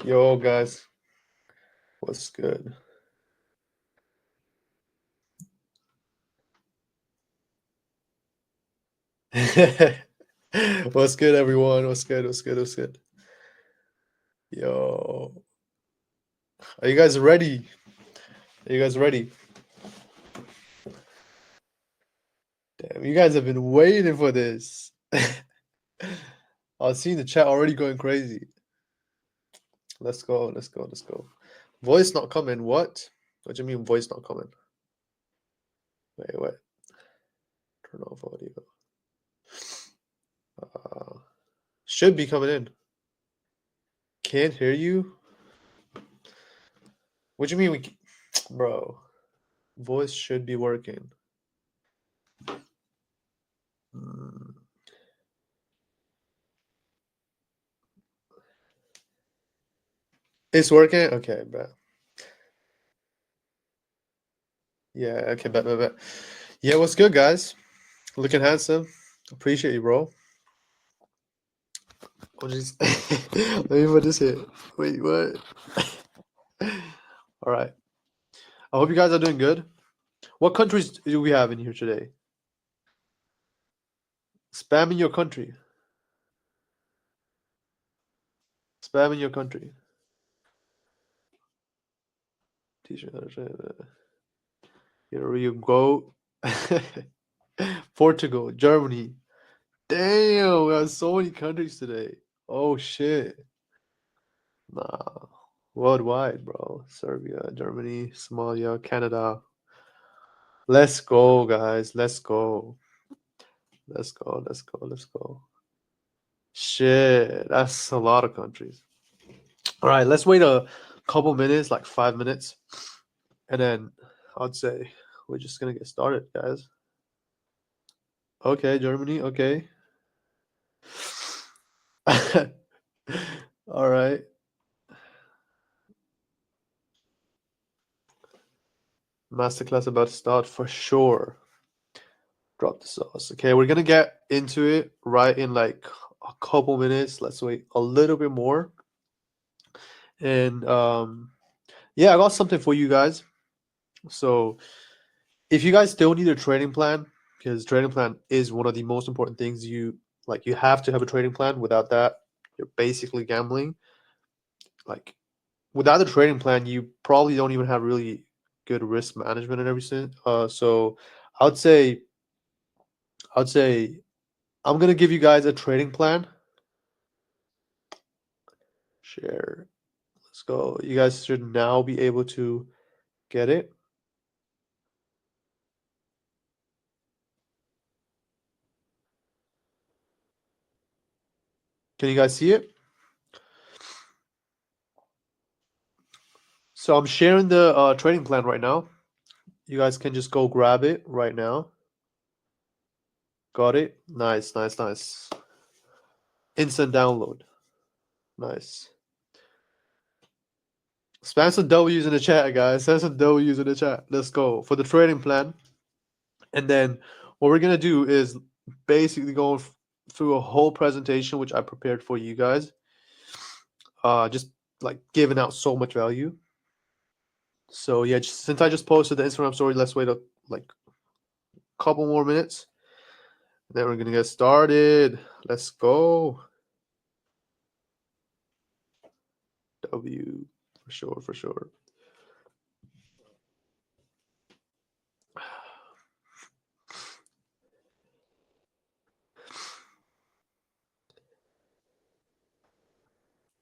Yo, guys, what's good? What's good, everyone? What's good? What's good? What's good? Yo, are you guys ready? Are you guys ready? Damn, you guys have been waiting for this. I was seeing the chat already going crazy. Let's go. Let's go. Let's go. Voice not coming. What? What do you mean voice not coming? Wait. Turn off audio. Should be coming in. Can't hear you? What do you mean bro, voice should be working. It's working? Okay, bet. Yeah, okay, bet. Yeah, what's good, guys? Looking handsome. Appreciate you, bro. Oh, jeez. Let me put this here. Wait, what? All right. I hope you guys are doing good. What countries do we have in here today? Spam in your country. Spam in your country. T-shirt. Here you go. Portugal, Germany. Damn, we have so many countries today. Oh shit. Nah. Worldwide, bro. Serbia, Germany, Somalia, Canada. Let's go, guys. Let's go. Let's go. Shit, that's a lot of countries. All right, let's wait a couple minutes, like 5 minutes, and then I'd say we're just gonna get started, guys. Okay, Germany. Okay. All right. Masterclass about to start for sure. Drop the sauce. Okay, we're gonna get into it right in like a couple minutes. Let's wait a little bit more. And yeah, I got something for you guys. So if you guys still need a trading plan, because trading plan is one of the most important things you have to have a trading plan. Without that, you're basically gambling. Like without a trading plan, you probably don't even have really good risk management and everything. So I'd say I'd say I'm gonna give you guys a trading plan. Share. Let's go. You guys should now be able to get it. Can you guys see it? So I'm sharing the trading plan right now. You guys can just go grab it right now. Got it? Nice. Instant download. Nice. Spam some W's in the chat, guys. Spam some W's in the chat. Let's go for the trading plan. And then what we're gonna do is basically go through a whole presentation which I prepared for you guys. Just like giving out so much value. So yeah, since I just posted the Instagram story, let's wait a couple more minutes. Then we're gonna get started. Let's go. W for sure.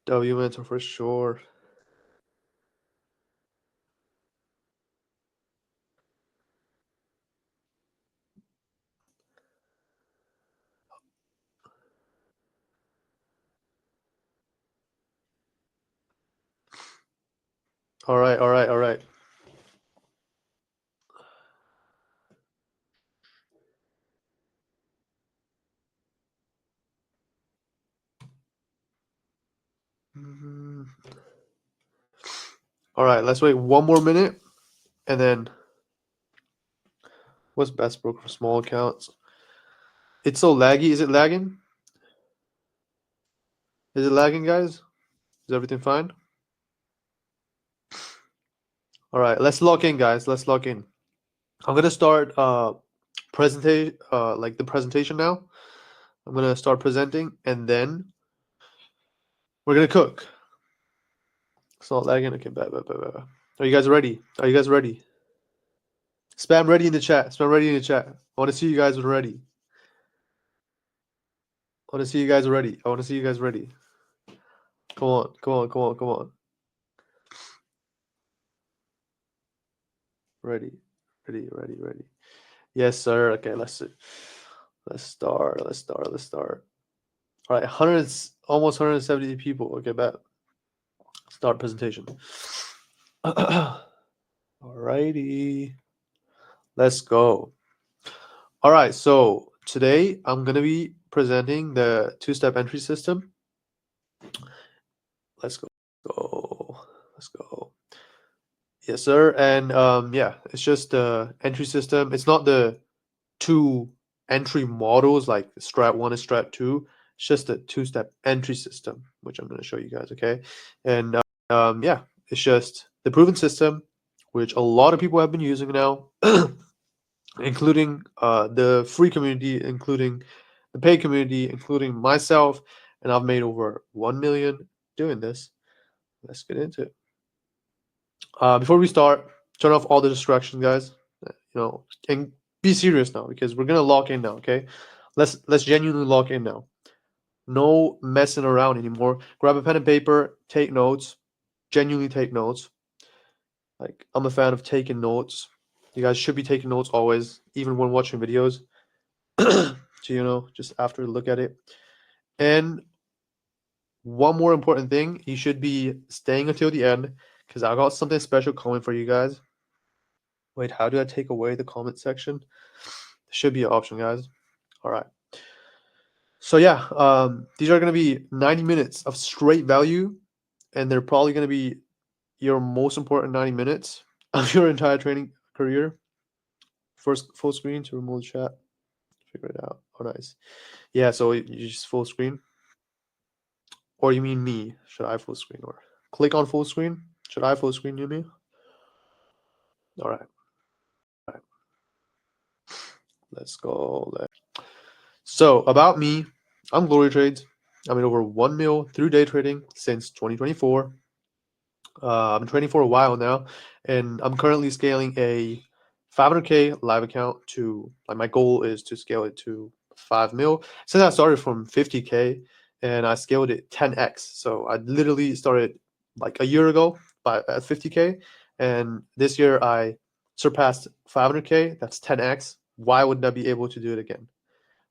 W mentor for sure. All right. All right, let's wait one more minute, and then what's best broker for small accounts? It's so laggy. Is it lagging? Is it lagging, guys? Is everything fine? All right, let's log in, guys. Let's log in. I'm gonna start presentation, like the presentation now. I'm gonna start presenting, and then we're gonna cook. It's not lagging. Okay, bad. Are you guys ready? Are you guys ready? Spam ready in the chat. Spam ready in the chat. I want to see you guys ready. I want to see you guys ready. I want to see you guys ready. Come on, come on, come on, come on. Ready, ready, ready, ready. Yes, sir. Okay, let's see. Let's start. All right, almost 170 people. Okay, bet. Start presentation. Alrighty, let's go. All right, so today I'm gonna be presenting the two-step entry system. Let's go. Let's go. Yes, sir. And yeah, it's just the entry system. It's not the two entry models like strat 1 and strat 2. It's just a two-step entry system, which I'm going to show you guys. Okay, and yeah, it's just the proven system, which a lot of people have been using now, including the free community, including the paid community, including myself, and I've made over 1 million doing this. Let's get into it. Before we start, turn off all the distractions, guys. And be serious now because we're gonna lock in now. Okay, let's genuinely lock in now. No messing around anymore. Grab a pen and paper. Take notes. Genuinely take notes. Like, I'm a fan of taking notes. You guys should be taking notes always, even when watching videos. So just after look at it. And one more important thing, you should be staying until the end because I got something special coming for you guys. Wait, how do I take away the comment section? There should be an option, guys. All right. So yeah, these are going to be 90 minutes of straight value, and they're probably going to be your most important 90 minutes of your entire trading career. First, full screen to remove chat. Figure it out. Oh, nice. Yeah, so you just full screen. Or you mean me? Should I full screen? Or click on full screen? Should I full screen you mean? All right. Let's go. So about me, I'm GloryyTrades. I made over 1 mil through day trading since 2024. I've been trading for a while now, and I'm currently scaling a 500K live account to, like, my goal is to scale it to 5 mil. Since I started from 50K and I scaled it 10x. So I literally started like a year ago at 50K, and this year I surpassed 500K. That's 10x. Why wouldn't I be able to do it again?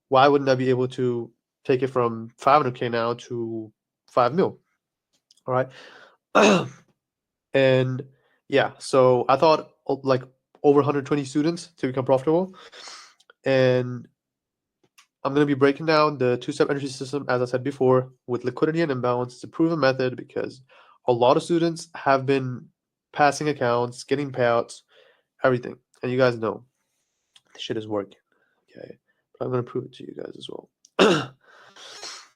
Why wouldn't I be able to take it from 500K now to 5 mil? All right. And yeah, so I thought like over 120 students to become profitable. And I'm going to be breaking down the two-step entry system, as I said before, with liquidity and imbalance. It's a proven method because a lot of students have been passing accounts, getting payouts, everything. And you guys know this shit is working. Okay. But I'm going to prove it to you guys as well.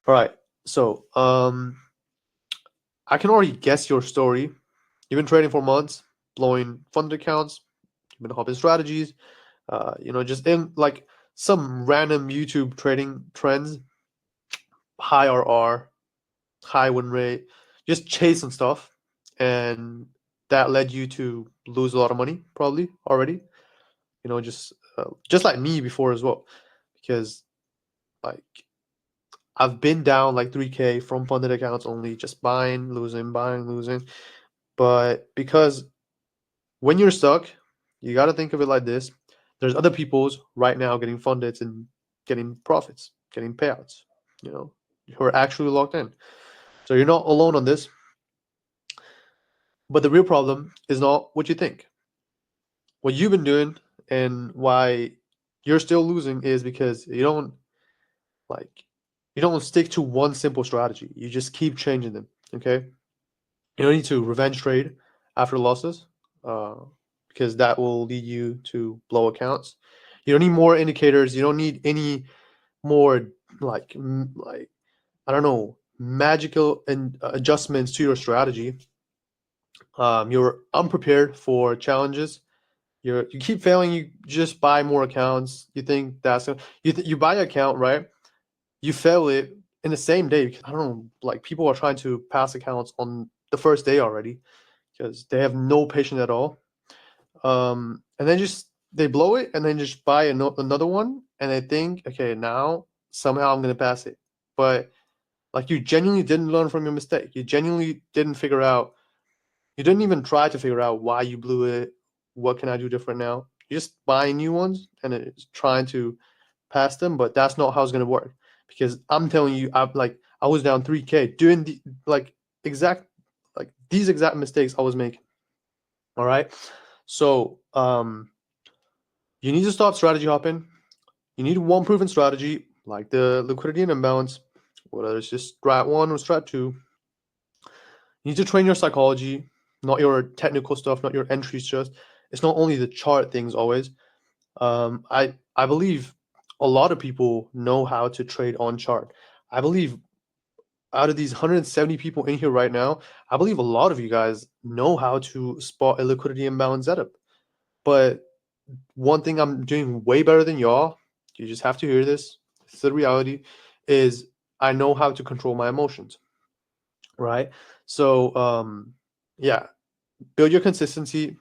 All right. So I can already guess your story. You've been trading for months, blowing funded accounts, you've been hopping strategies, just in like some random YouTube trading trends, high RR, high win rate, just chasing stuff, and that led you to lose a lot of money probably already. Just like me before as well, because like I've been down like 3K from funded accounts only, just buying, losing, but because when you're stuck, you got to think of it like this. There's other people's right now getting funded and getting profits, getting payouts, who are actually locked in. So you're not alone on this. But the real problem is not what you think. What you've been doing and why you're still losing is because you don't stick to one simple strategy. You just keep changing them. Okay. You don't need to revenge trade after losses, because that will lead you to blow accounts. You don't need more indicators. You don't need any more like I don't know, magical adjustments to your strategy. You're unprepared for challenges. You keep failing. You just buy more accounts. You think that's you buy an account, right? You fail it in the same day. I don't know, like people are trying to pass accounts on the first day already because they have no patience at all. And then just they blow it and then just buy another one and they think, okay, now somehow I'm gonna pass it. But like you genuinely didn't learn from your mistake. You genuinely didn't figure out. You didn't even try to figure out why you blew it. What can I do different now? You just buy new ones and it's trying to pass them, but that's not how it's gonna work. Because I'm telling you, I was down 3K doing the exact these exact mistakes I was making. All right. So you need to stop strategy hopping. You need one proven strategy like the liquidity and imbalance, whether it's just strat 1 or strat 2. You need to train your psychology, not your technical stuff, not your entries. Just it's not only the chart things always. I believe a lot of people know how to trade on chart. I believe out of these 170 people in here right now, I believe a lot of you guys know how to spot a liquidity imbalance setup. But one thing I'm doing way better than y'all, you just have to hear this. It's the reality, is I know how to control my emotions. Right? So yeah, build your consistency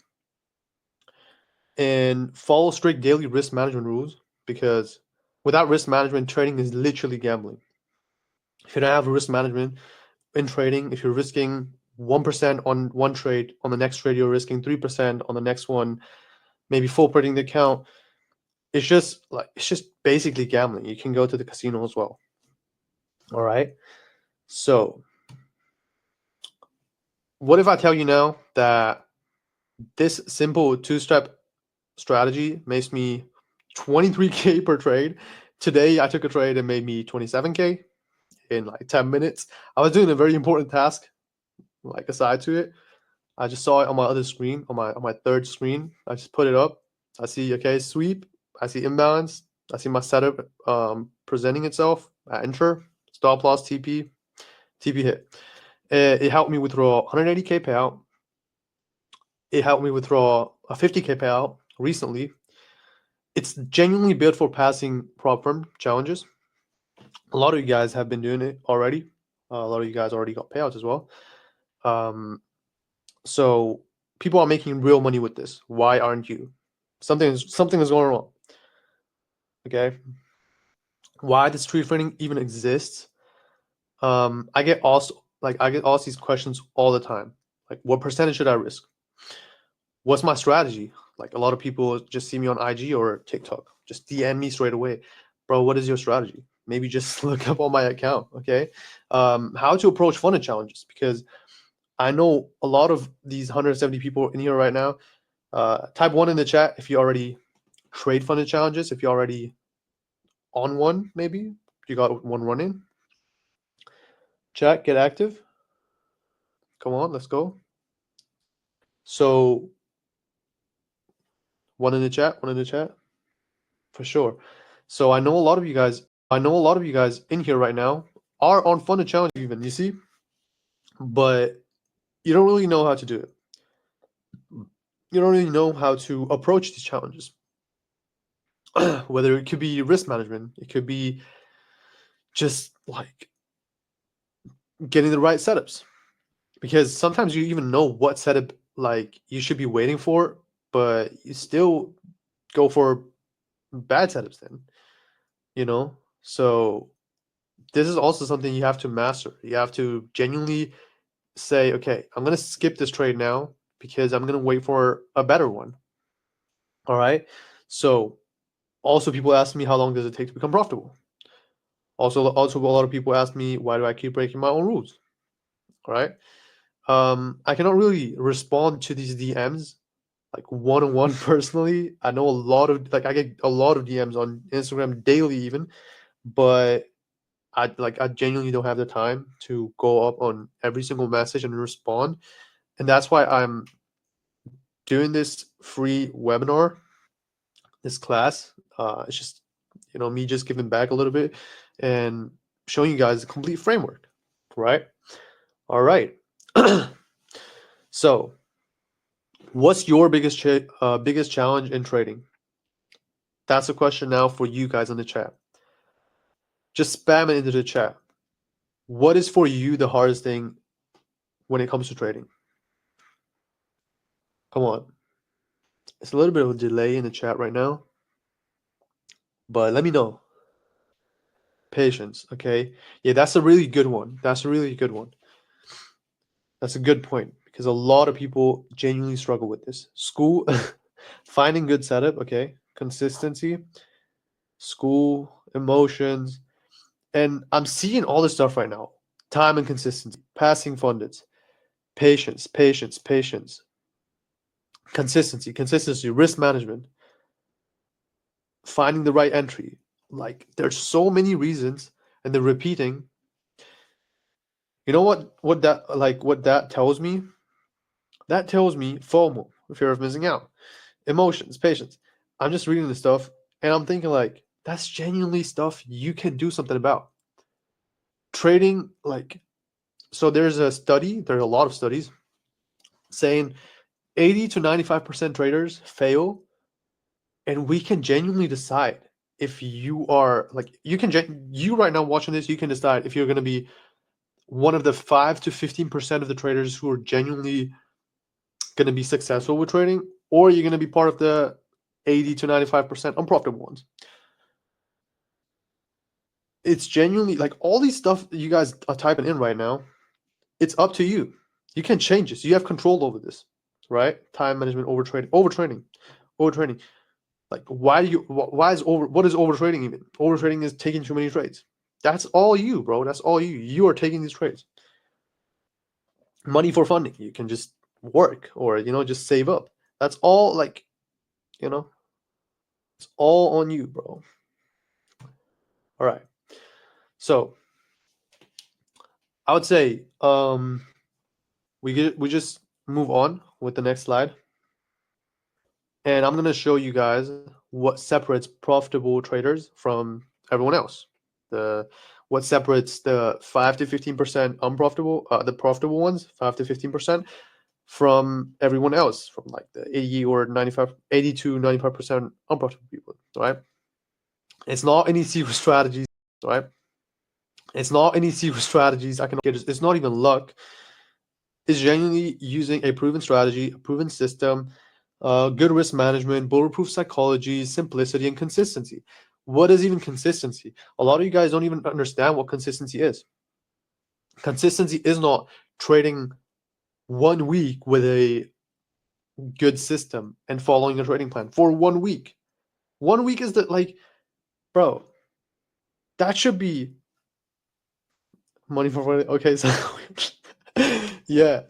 and follow strict daily risk management rules, because without risk management, trading is literally gambling. If you don't have risk management in trading, if you're risking 1% on one trade, on the next trade you're risking 3% on the next one, maybe full printing the account, it's just basically gambling. You can go to the casino as well. All right. So what if I tell you now that this simple two-step strategy makes me 23K per trade? Today I took a trade and made me 27K in like 10 minutes. I was doing a very important task, like aside to it. I just saw it on my other screen, on my third screen. I just put it up. I see, okay, sweep. I see imbalance. I see my setup presenting itself. I enter, stop loss, TP hit. It helped me withdraw 180K payout. It helped me withdraw a 50K payout recently. It's genuinely built for passing prop firm challenges. A lot of you guys have been doing it already. A lot of you guys already got payouts as well. So people are making real money with this. Why aren't you? Something is going wrong. Okay. Why does trade trading even exist? I get asked these questions all the time. Like, what percentage should I risk? What's my strategy? Like, a lot of people just see me on IG or TikTok, just DM me straight away, bro. What is your strategy? Maybe just look up on my account. Okay. How to approach funded challenges, because I know a lot of these 170 people in here right now. Type 1 in the chat if you already trade funded challenges. If you're already on one, maybe you got one running. Chat, get active. Come on, let's go. So one in the chat, for sure. So I know a lot of you guys in here right now are on funded challenge even, you see, but you don't really know how to do it. You don't really know how to approach these challenges. Whether it could be risk management, it could be just like getting the right setups, because sometimes you even know what setup like you should be waiting for, but you still go for bad setups then, you know. So this is also something you have to master. You have to genuinely say, okay, I'm going to skip this trade now because I'm going to wait for a better one. All right. So also people ask me, how long does it take to become profitable? Also a lot of people ask me, why do I keep breaking my own rules? All right. I cannot really respond to these DMs like one-on-one personally. I know a lot of I get a lot of DMs on Instagram daily even, but I genuinely don't have the time to go up on every single message and respond. And that's why I'm doing this free webinar, this class. It's just, me just giving back a little bit and showing you guys a complete framework. right? All right. So, what's your biggest challenge in trading? That's a question now for you guys in the chat. Just spam it into the chat. What is for you the hardest thing when it comes to trading? Come on. It's a little bit of a delay in the chat right now, but let me know. Patience, okay? Yeah, that's a really good one. That's a really good one. That's a good point because a lot of people genuinely struggle with this. School, finding good setup, okay? Consistency, school, emotions, and I'm seeing all this stuff right now. Time and consistency, passing funded, patience, consistency, risk management, finding the right entry. Like there's so many reasons and they're repeating. You know what that tells me? That tells me FOMO, fear of missing out, emotions, patience. I'm just reading this stuff and I'm thinking like that's genuinely stuff you can do something about. Trading, like, so there's a lot of studies saying 80 to 95% traders fail, and we can genuinely decide if you are like you right now watching this, you can decide if you're going to be one of the 5 to 15% of the traders who are genuinely going to be successful with trading, or you're going to be part of the 80 to 95% unprofitable ones. It's genuinely like all these stuff that you guys are typing in right now, it's up to you. You can change this. You have control over this, right? Time management, overtraining. Like why is overtrading even? Overtrading is taking too many trades. That's all you, bro. That's all you. You are taking these trades. Money for funding. You can just work or just save up. That's all like, it's all on you, bro. All right. So I would say we just move on with the next slide. And I'm going to show you guys what separates profitable traders from everyone else. What separates the 5 to 15% unprofitable, the profitable ones, 5 to 15%, from everyone else, from like the 80 to 95% unprofitable people, right? It's not any secret strategies, right? It's not any secret strategies. It's not even luck. It's genuinely using a proven strategy, a proven system, good risk management, bulletproof psychology, simplicity, and consistency. What is even consistency? A lot of you guys don't even understand what consistency is. Consistency is not trading 1 week with a good system and following a trading plan for 1 week. 1 week is bro, that should be money for Friday. Okay, so yeah.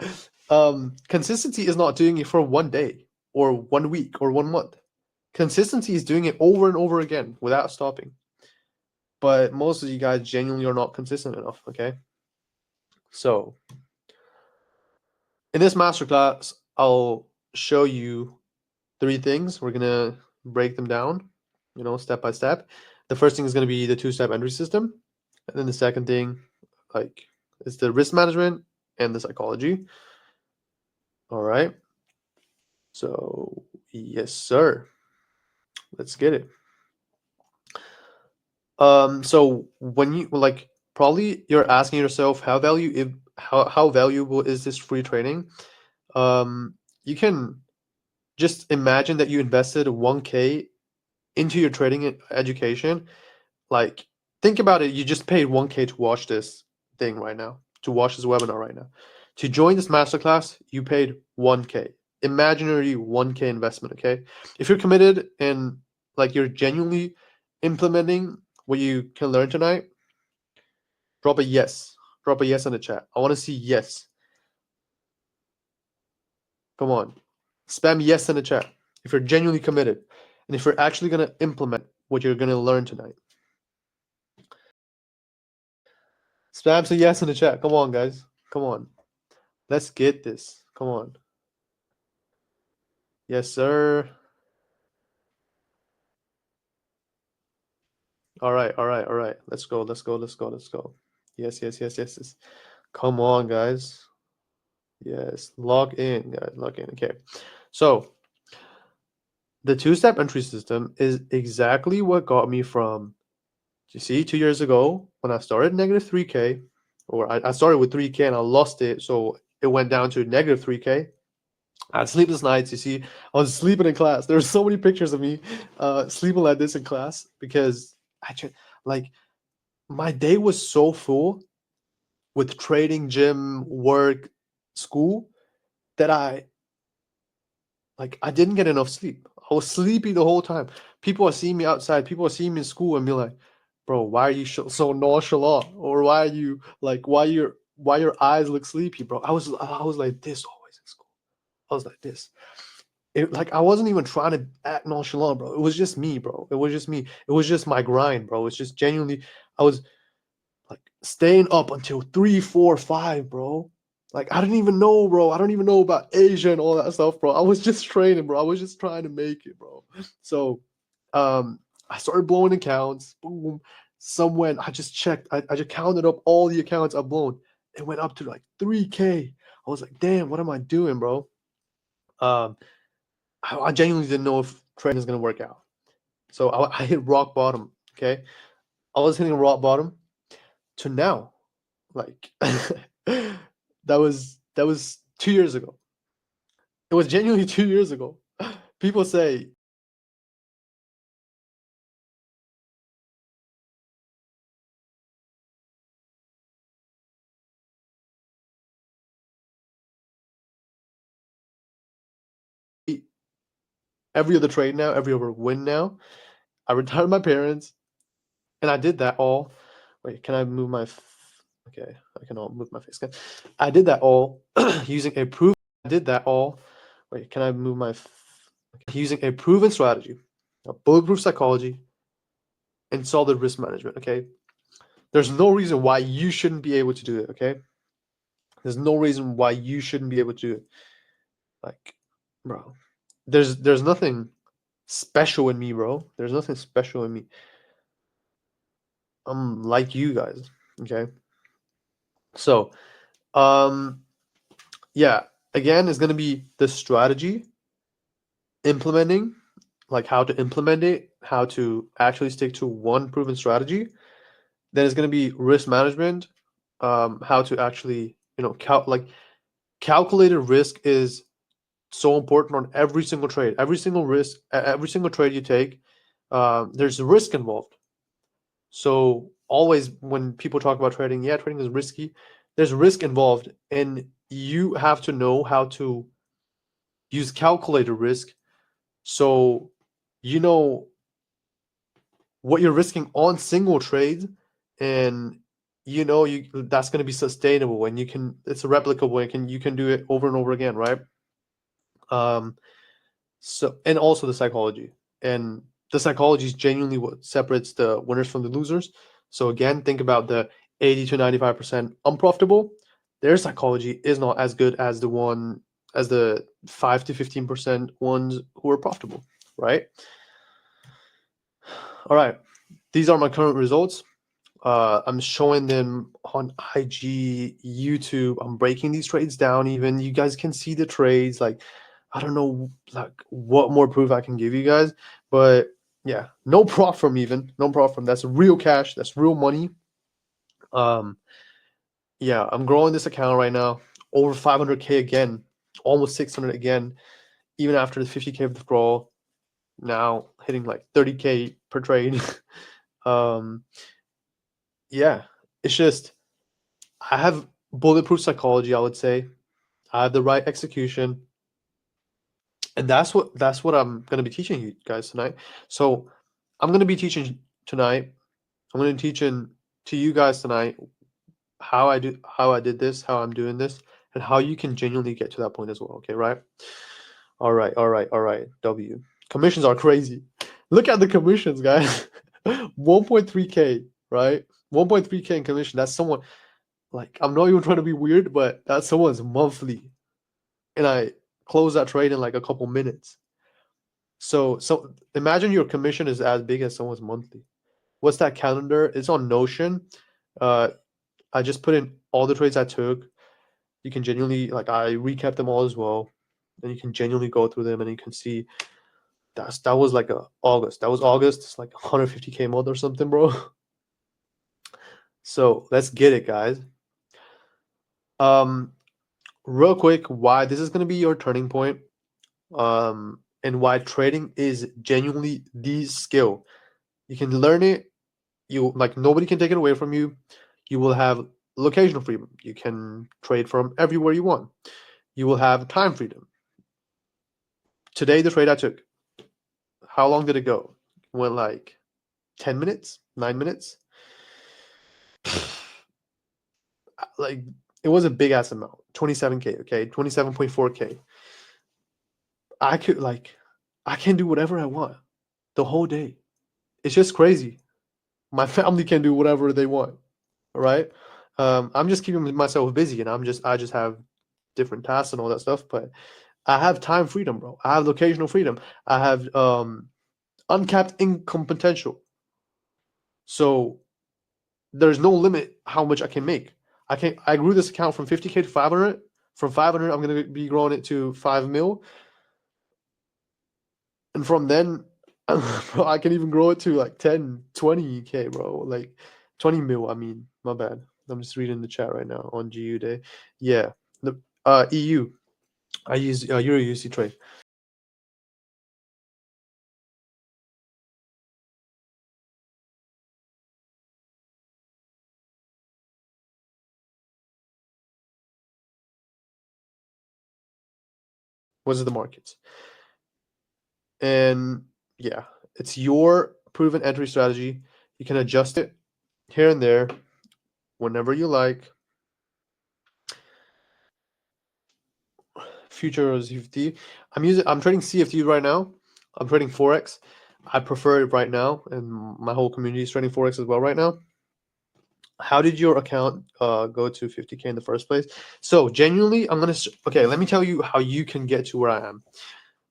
Consistency is not doing it for 1 day or 1 week or 1 month. Consistency is doing it over and over again without stopping. But most of you guys genuinely are not consistent enough, okay? So in this masterclass, I'll show you 3 things. We're gonna break them down, step by step. The first thing is gonna be the 2-step entry system. And then the second thing, is the risk management and the psychology. All right. So yes, sir. Let's get it. So when you probably you're asking yourself how valuable is this free training? You can just imagine that you invested 1K into your trading education. Like think about it, you just paid 1K to watch this thing right now, to watch this webinar right now. To join this masterclass, you paid 1K. Imaginary 1K investment, okay? If you're committed and you're genuinely implementing what you can learn tonight, drop a yes. Drop a yes in the chat. I want to see yes. Come on. Spam yes in the chat if you're genuinely committed and if you're actually going to implement what you're going to learn tonight. Spam some yes in the chat. Come on, guys. Come on. Let's get this. Come on. Yes, sir. All right. Let's go. Yes. Come on, guys. Yes, log in, guys. Log in. Okay. So the two-step entry system is exactly what got me from, you see, 2 years ago when I started negative 3K, or I started with 3K and I lost it. So it went down to negative 3K. I had sleepless nights. You see, I was sleeping in class. There were so many pictures of me sleeping like this in class because like my day was so full with trading, gym, work, school that I didn't get enough sleep. I was sleepy the whole time. People are seeing me outside. People are seeing me in school and be like, "Bro, why are you so nonchalant? Or why are you like why your eyes look sleepy, bro?" I was like this always in school. I was like this. Like I wasn't even trying to act nonchalant, bro. It was just me, bro. It was just me. It was just my grind, bro. It's just genuinely I was like staying up until 3, 4, 5, bro. Like I didn't even know, bro. I don't even know about Asia and all that stuff, bro. I was just training, bro. I was just trying to make it, bro. So I started blowing accounts. Boom. Somewhere I just checked. I just counted up all the accounts I've blown. It went up to like 3K. I was like, damn, what am I doing, bro? Um, I genuinely didn't know if trading is gonna work out. So I hit rock bottom. Okay, I was hitting rock bottom to now. Like that was 2 years ago. It was genuinely 2 years ago. People say every other trade now, every other win now. I retired my parents, and I did that all. Wait, can I move my? Okay, I cannot move my face. I did that all using a proof. I did that all. Wait, can I move my? Okay, using a proven strategy, a bulletproof psychology, and solid risk management. Okay, there's no reason why you shouldn't be able to do it. Okay, there's no reason why you shouldn't be able to do it. Like, bro, there's nothing special in me, bro. There's nothing special in me. I'm like you guys. Okay, so yeah, again, it's gonna be the strategy, implementing, like how to implement it, how to actually stick to one proven strategy. Then it's gonna be risk management, how to actually, calculated risk is so important on every single trade. Every single risk, every single trade you take, there's risk involved. So always when people talk about trading, yeah, trading is risky. There's risk involved, and you have to know how to use calculated risk. So you know what you're risking on single trades, and you that's going to be sustainable, and it's replicable, and you can do it over and over again, right? Um, So, and also the psychology. And the psychology is genuinely what separates the winners from the losers. So again, think about the 80 to 95% unprofitable. Their psychology is not as good as the 5 to 15% ones who are profitable, right? All right. These are my current results. I'm showing them on IG, YouTube. I'm breaking these trades down. Even you guys can see the trades. Like, I don't know, like what more proof I can give you guys, but yeah, no prop from even, no prop from. That's real cash. That's real money. Um, yeah, I'm growing this account right now, over 500K again, almost 600 again, even after the 50K withdrawal. Now hitting like 30K per trade. um, yeah, it's just I have bulletproof psychology, I would say. I have the right execution, and that's what I'm going to be teaching you guys tonight. So I'm going to be teaching tonight. I'm going to be teaching to you guys tonight how I did this, how I'm doing this, and how you can genuinely get to that point as well. Okay, right? All right, all right, all right. W commissions are crazy. Look at the commissions, guys. 1.3K, right? 1.3K in commission. That's someone, like, I'm not even trying to be weird, but that's someone's monthly, and I close that trade in like a couple minutes. So imagine your commission is as big as someone's monthly. What's that calendar? It's on Notion. Uh, I just put in all the trades I took. You can genuinely, like, I recapped them all as well, and you can genuinely go through them, and you can see that was like August. That was August. It's like 150K month or something, bro. So let's get it, guys. Real quick, why this is gonna be your turning point, and why trading is genuinely the skill. You can learn it. You like nobody can take it away from you. You will have locational freedom. You can trade from everywhere you want. You will have time freedom. Today, the trade I took, how long did it go? It went like 10 minutes, 9 minutes. Like, it was a big ass amount, 27K, okay, 27.4K. I can do whatever I want the whole day. It's just crazy. My family can do whatever they want. All right. I'm just keeping myself busy, and I just have different tasks and all that stuff. But I have time freedom, bro. I have locational freedom. I have uncapped income potential. So there's no limit how much I can make. I grew this account from 50K to 500. From 500, I'm gonna be growing it to 5 mil. And from then, bro, I can even grow it to like 10, 20K, bro. Like 20 mil, I mean, my bad. I'm just reading the chat right now on GU Day. Yeah. The EU. I use Euro USD trade. What's the markets? And yeah, it's your proven entry strategy. You can adjust it here and there whenever you like. Future CFD. I'm trading CFD right now. I'm trading Forex. I prefer it right now, and my whole community is trading Forex as well right now. How did your account go to 50K in the first place? So genuinely, okay, let me tell you how you can get to where I am.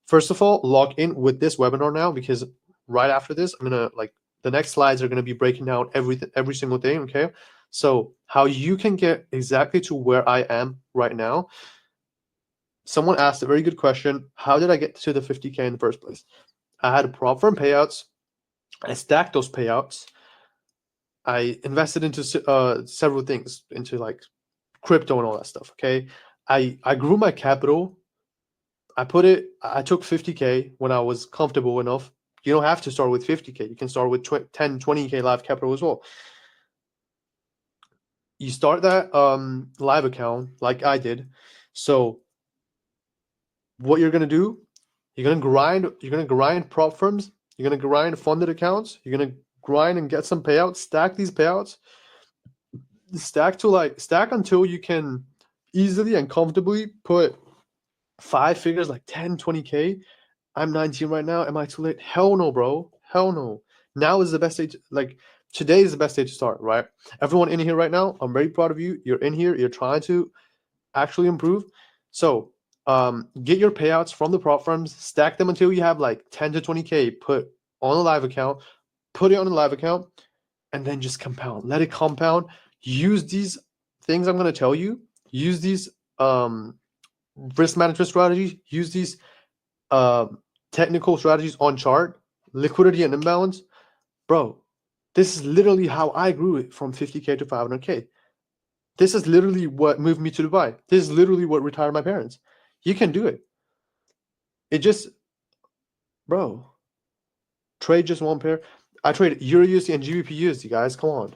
First of all, log in with this webinar now, because right after this, I'm gonna the next slides are gonna be breaking down every single thing. Okay, so how you can get exactly to where I am right now. Someone asked a very good question. How did I get to the 50K in the first place? I had prop firm payouts. I stacked those payouts. I invested into several things, into like crypto and all that stuff. Okay, I grew my capital. I took 50K when I was comfortable enough. You don't have to start with 50K. You can start with 10, 20K live capital as well. You start that live account like I did. So what you're gonna do, you're gonna grind prop firms, you're gonna grind funded accounts, you're gonna grind and get some payouts, stack these payouts, stack until you can easily and comfortably put 5 figures, like 10, 20K. I'm 19 right now. Am I too late? Hell no, bro. Hell no. Now is the best day today is the best day to start, right? Everyone in here right now, I'm very proud of you. You're in here, you're trying to actually improve. So get your payouts from the prop firms, stack them until you have like 10 to 20K, put on a live account, put it on a live account, and then just compound. Let it compound. Use these things I'm going to tell you. Use these risk management strategies. Use these technical strategies on chart, liquidity and imbalance. Bro, this is literally how I grew it from 50K to 500K. This is literally what moved me to Dubai. This is literally what retired my parents. You can do it. It just, bro, trade just one pair. I trade Euro USD and GBP USD, guys. Come on.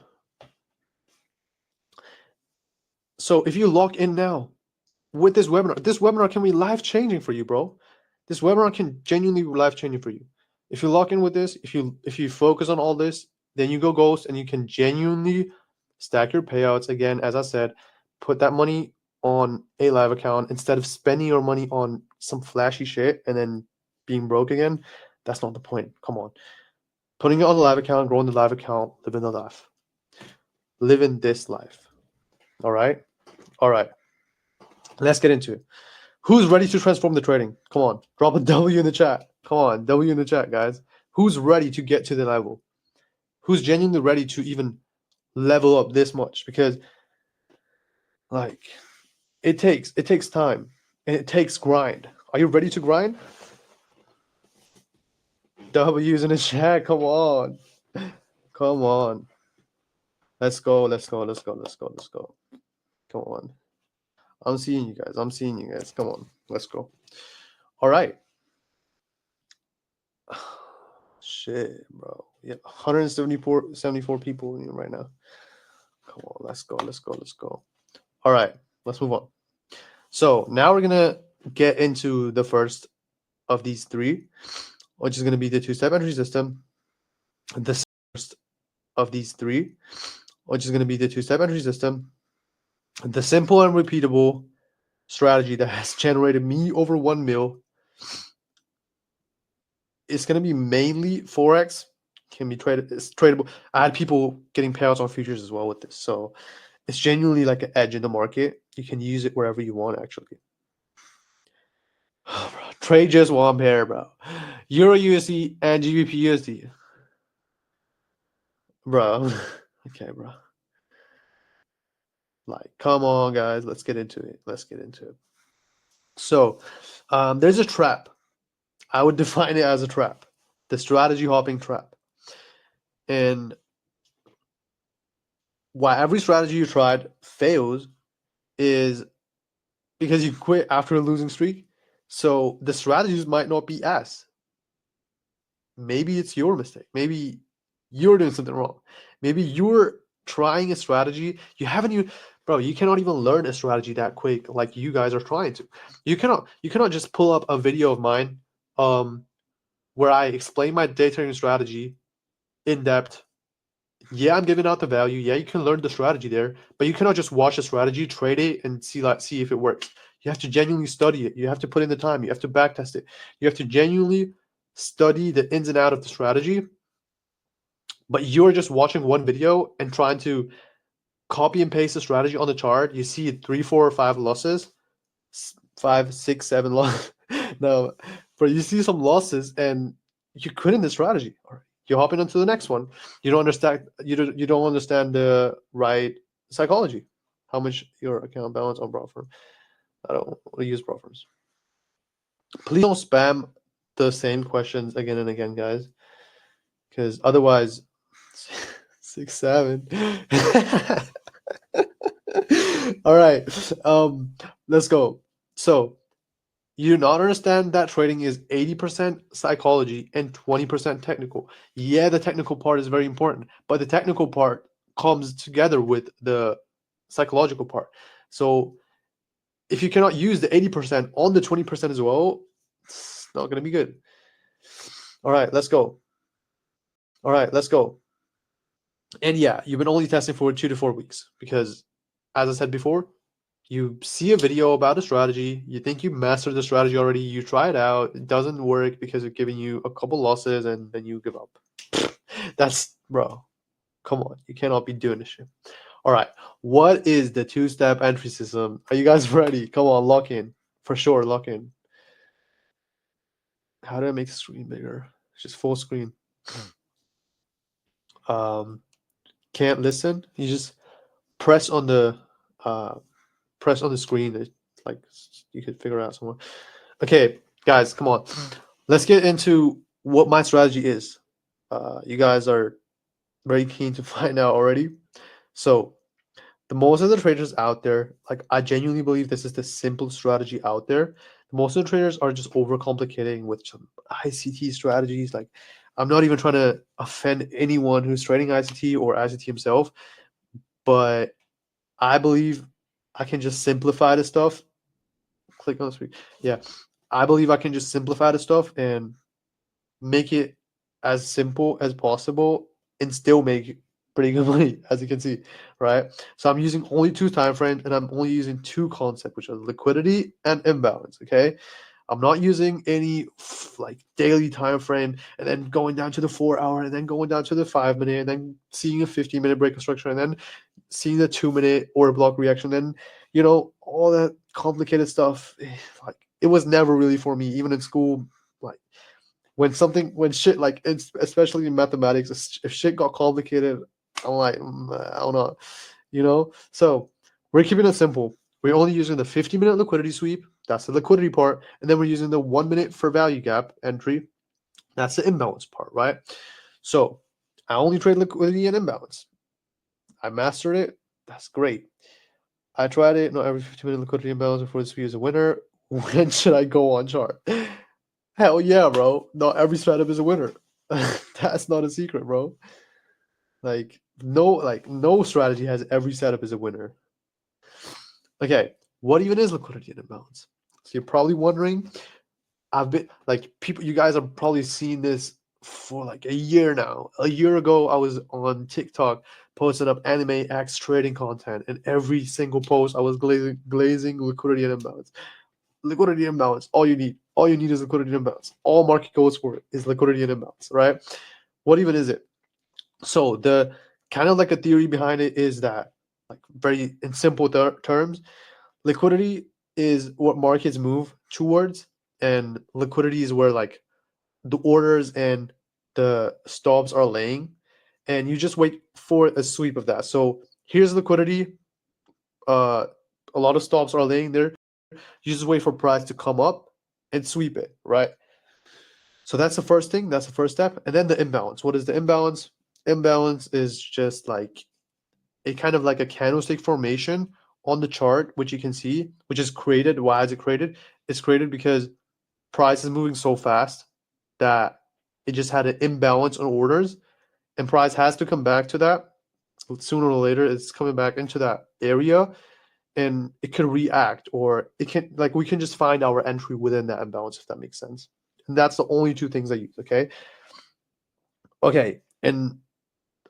So if you lock in now with this webinar can be life-changing for you, bro. This webinar can genuinely be life-changing for you. If you lock in with this, if you focus on all this, then you go ghost and you can genuinely stack your payouts. Again, as I said, put that money on a live account instead of spending your money on some flashy shit and then being broke again. That's not the point. Come on. Putting it on the live account, growing the live account, living the life. Living this life. All right? All right. Let's get into it. Who's ready to transform the trading? Come on. Drop a W in the chat. Come on. W in the chat, guys. Who's ready to get to the level? Who's genuinely ready to even level up this much? Because Like it takes time and it takes grind. Are you ready to grind? W's in the chat. Come on. Come on. Let's go. Let's go. Let's go. Let's go. Let's go. Come on. I'm seeing you guys. I'm seeing you guys. Come on. Let's go. All right. Shit, bro. Yeah, 74 people in here right now. Come on. Let's go. Let's go. Let's go. All right. Let's move on. So now we're going to get into the first of these three, which is going to be the two-step entry system. The first of these three, which is going to be the two-step entry system. The simple and repeatable strategy that has generated me over 1 mil. It's going to be mainly Forex. Can be traded. It's tradable. I had people getting payouts on futures as well with this. So it's genuinely like an edge in the market. You can use it wherever you want, actually. Oh, bro. Trade just one pair, bro. Euro USD and GBP USD. Bro. Okay, bro. Like, come on, guys. Let's get into it. Let's get into it. So there's a trap. I would define it as a trap. The strategy hopping trap. And why every strategy you tried fails is because you quit after a losing streak. So the strategies might not be ass. Maybe it's your mistake. Maybe you're doing something wrong. Maybe you're trying a strategy. You haven't even, bro, you cannot even learn a strategy that quick like you guys are trying to. You cannot just pull up a video of mine where I explain my day trading strategy in depth. Yeah, I'm giving out the value. Yeah, you can learn the strategy there, but you cannot just watch the strategy, trade it, and see if it works. You have to genuinely study it. You have to put in the time. You have to backtest it. You have to genuinely study the ins and out of the strategy. But you're just watching one video and trying to copy and paste the strategy on the chart. You see 3, 4, or 5 losses, 5, 6, 7 losses. No, but you see some losses and you quit in the strategy. You're hopping onto the next one. You don't understand. You don't understand the right psychology. How much your account balance on broad firm? I don't want to use broad firms. Please don't spam the same questions again and again, guys, because otherwise, 6, 7. All right, let's go. So you do not understand that trading is 80% psychology and 20% technical. Yeah, the technical part is very important, but the technical part comes together with the psychological part. So if you cannot use the 80% on the 20% as well, it's not going to be good. All right, let's go. All right, let's go. And yeah, you've been only testing for 2 to 4 weeks because, as I said before, you see a video about a strategy, you think you mastered the strategy already, you try it out, it doesn't work because it's giving you a couple losses, and then you give up. That's, bro, come on, you cannot be doing this shit. All right, what is the two-step entry system? Are you guys ready? Come on, lock in. For sure, lock in. How do I make the screen bigger? It's just full screen. Can't listen? You just press on the screen. It's like you could figure out somewhere. Okay, guys, come on. Let's get into what my strategy is. You guys are very keen to find out already. So the most of the traders out there, like I genuinely believe this is the simplest strategy out there. Most of the traders are just overcomplicating with some ICT strategies. Like I'm not even trying to offend anyone who's trading ICT or ICT himself, but I believe I can just simplify the stuff. Click on the screen. Yeah, I believe I can just simplify the stuff and make it as simple as possible and still make pretty good money, as you can see, right? So I'm using only 2 time frames and I'm only using 2 concepts, which are liquidity and imbalance. Okay, I'm not using any like daily time frame and then going down to the 4-hour and then going down to the 5-minute and then seeing a 15-minute break of structure and then seeing the 2-minute order block reaction. Then all that complicated stuff. Like it was never really for me, even in school. Like when shit, like it's especially in mathematics, if shit got complicated, I'm like, I don't know, So We're keeping it simple. We're only using the 50-minute liquidity sweep. That's the liquidity part. And then we're using the 1 minute for value gap entry. That's the imbalance part, right? So I only trade liquidity and imbalance. I mastered it. That's great. I tried it. Not every 50-minute liquidity imbalance before the sweep is a winner. When should I go on chart? Hell yeah, bro. Not every setup is a winner. That's not a secret, bro. No strategy has every setup as a winner. Okay, what even is liquidity and imbalance? So you're probably wondering. I've been people. You guys have probably seen this for like a year now. A year ago, I was on TikTok posting up anime X trading content, and every single post I was glazing liquidity and imbalance. Liquidity imbalance. All you need is liquidity imbalance. All market goes for it is liquidity and imbalance, right? What even is it? So the kind of like a theory behind it is that, like very in simple terms, liquidity is what markets move towards, and liquidity is where like the orders and the stops are laying, and you just wait for a sweep of that. So here's liquidity. A lot of stops are laying there. You just wait for price to come up and sweep it, right? So that's the first thing. That's the first step. And then the imbalance. What is the imbalance? Imbalance is just like a kind of like a candlestick formation on the chart, which you can see, which is created. Why is it created? It's created because price is moving so fast that it just had an imbalance on orders, and price has to come back to that sooner or later. It's coming back into that area, and it can react, or it can, like, we can just find our entry within that imbalance, if that makes sense. And that's the only two things I use. Okay, and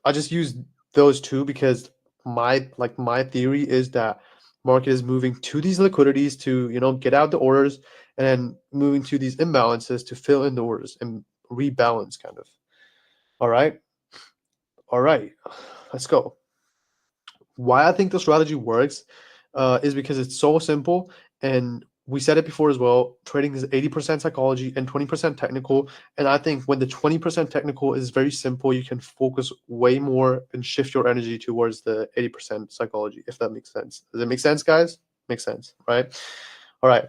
I just use those two because my theory is that market is moving to these liquidities to get out the orders, and then moving to these imbalances to fill in the orders and rebalance, kind of. All right, let's go. Why I think the strategy works is because it's so simple, and we said it before as well. Trading is 80% psychology and 20% technical, and I think when the 20% technical is very simple, you can focus way more and shift your energy towards the 80% psychology, if that makes sense. Does it make sense, guys? Makes sense, right? All right.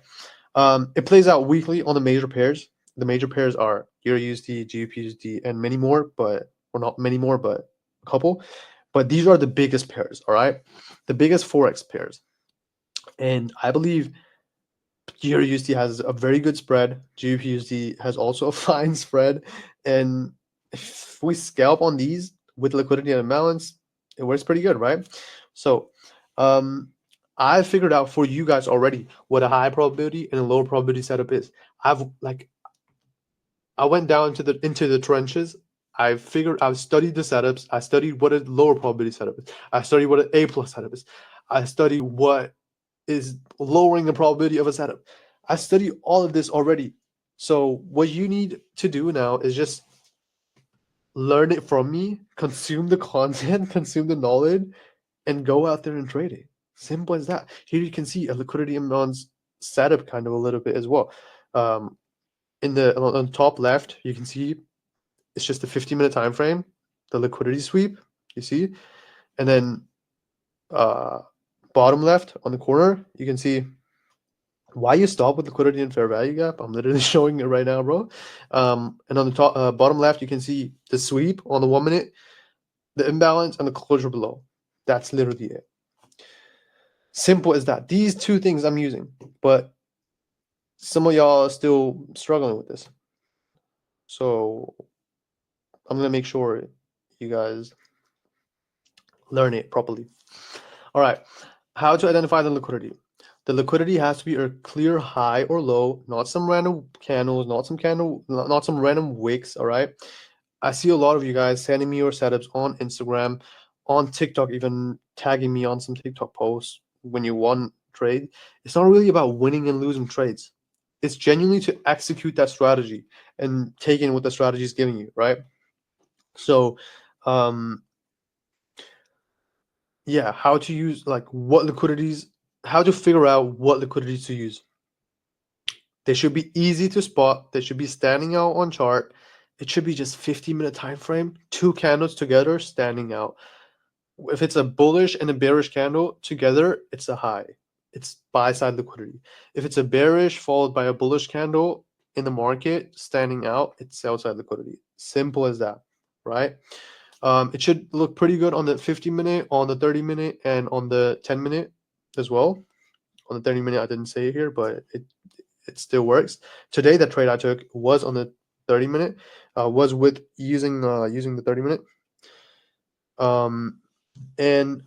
It plays out weekly on the major pairs. The major pairs are GloryyUSD, GBPUSD, and many more, but not many more, but a couple. But these are the biggest pairs, all right? The biggest Forex pairs. And I believe GloryyUSD has a very good spread. GBPUSD has also a fine spread. And if we scalp on these with liquidity and imbalance, it works pretty good, right? So I figured out for you guys already what a high probability and a low probability setup is. I went down into the trenches. I've studied the setups. I studied what a lower probability setup is. I studied what an A plus setup is. I studied what is lowering the probability of a setup. I studied all of this already. So what you need to do now is just learn it from me, consume the content, consume the knowledge, and go out there and trade it. Simple as that. Here you can see a liquidity imbalance setup kind of a little bit as well. On the top left, you can see it's just a 50-minute time frame, the liquidity sweep, you see, and then bottom left on the corner, you can see why you stop with liquidity and fair value gap. I'm literally showing it right now, bro. And on the top bottom left, you can see the sweep on the 1 minute, the imbalance, and the closure below. That's literally it. Simple as that. These two things I'm using, but some of y'all are still struggling with this. So I'm gonna make sure you guys learn it properly. All right, how to identify the liquidity. The liquidity has to be a clear high or low, not some random candles, not some random wicks. All right, I see a lot of you guys sending me your setups on Instagram, on TikTok, even tagging me on some TikTok posts when you won trade. It's not really about winning and losing trades. It's genuinely to execute that strategy and take in what the strategy is giving you, right? So, yeah, how to use, like, what liquidities, how to figure out what liquidities to use. They should be easy to spot. They should be standing out on chart. It should be just 15-minute time frame, 2 candles together standing out. if it's a bullish and a bearish candle together, it's a high. It's buy side liquidity. If it's a bearish followed by a bullish candle in the market standing out, it's sell side liquidity. Simple as that, right? It should look pretty good on the 50-minute, on the 30-minute, and on the 10-minute as well. On the 30-minute, I didn't say it here, but it still works. Today, the trade I took was on the 30-minute, was with using the 30-minute. And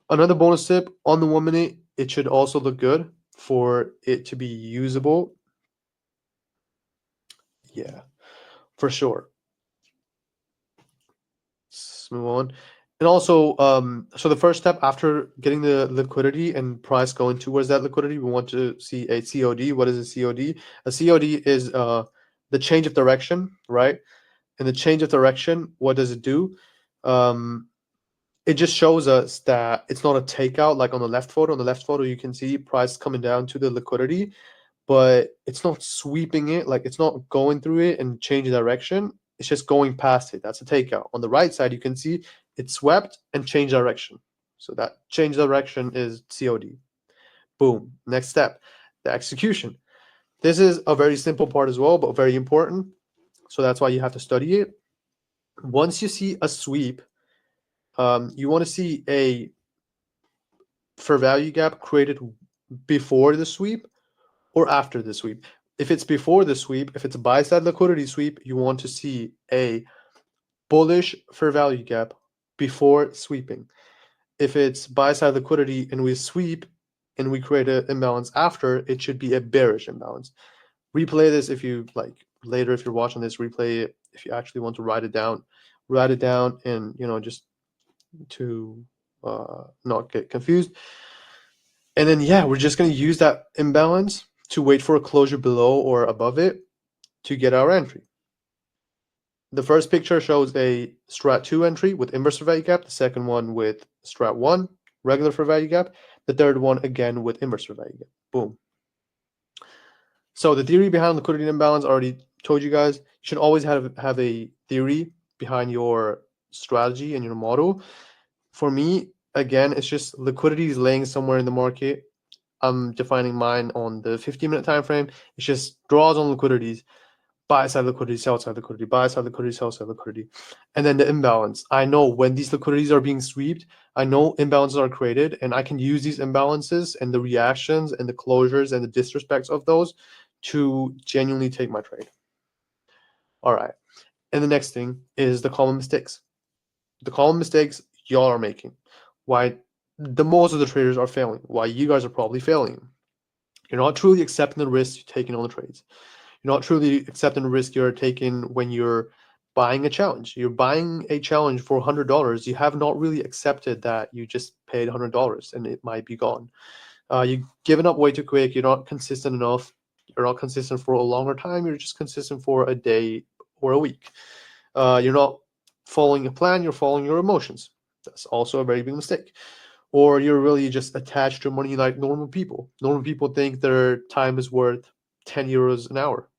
another bonus tip, on the 1-minute, it should also look good for it to be usable. Yeah, for sure. Let's move on. And also, so the first step after getting the liquidity and price going towards that liquidity, we want to see a COD. What is a COD? A COD is the change of direction, right? And the change of direction, what does it do? It just shows us that it's not a takeout like on the left photo. On the left photo, you can see price coming down to the liquidity, but it's not sweeping it, like it's not going through it and changing direction. It's just going past it. That's a takeout. On the right side, you can see it swept and changed direction. So that change direction is COD. Boom. Next step, the execution. This is a very simple part as well, but very important. So that's why you have to study it. Once you see a sweep, you want to see a fair value gap created before the sweep or after the sweep. If it's before the sweep, if it's a buy side liquidity sweep, you want to see a bullish fair value gap before sweeping. If it's buy side liquidity and we sweep and we create an imbalance after, it should be a bearish imbalance. Replay this if you like later, if you're watching this, replay it if you actually want to write it down and just to not get confused. And then yeah, we're just going to use that imbalance to wait for a closure below or above it to get our entry. The first picture shows a strat 2 entry with inverse fair value gap, the second one with strat 1 regular fair value gap, the third one again with inverse fair value gap. Boom. So the theory behind liquidity imbalance, I already told you guys. You should always have a theory behind your strategy and your model. For me, again, it's just liquidity is laying somewhere in the market. I'm defining mine on the 15-minute time frame. It's just draws on liquidities, buy side liquidity, sell side liquidity, buy side liquidity, sell side liquidity. And then the imbalance. I know when these liquidities are being swept, I know imbalances are created, and I can use these imbalances and the reactions and the closures and the disrespects of those to genuinely take my trade. All right. And the next thing is the common mistakes. The common mistakes y'all are making. Why the most of the traders are failing. Why you guys are probably failing. You're not truly accepting the risk you're taking on the trades. You're not truly accepting the risk you're taking when you're buying a challenge. You're buying a challenge for $100. You have not really accepted that you just paid $100 and it might be gone. You've given up way too quick. You're not consistent enough. You're not consistent for a longer time. You're just consistent for a day or a week. You're not following a plan. You're following your emotions. That's also a very big mistake. Or you're really just attached to money like normal people. Normal people think their time is worth 10 euros an hour.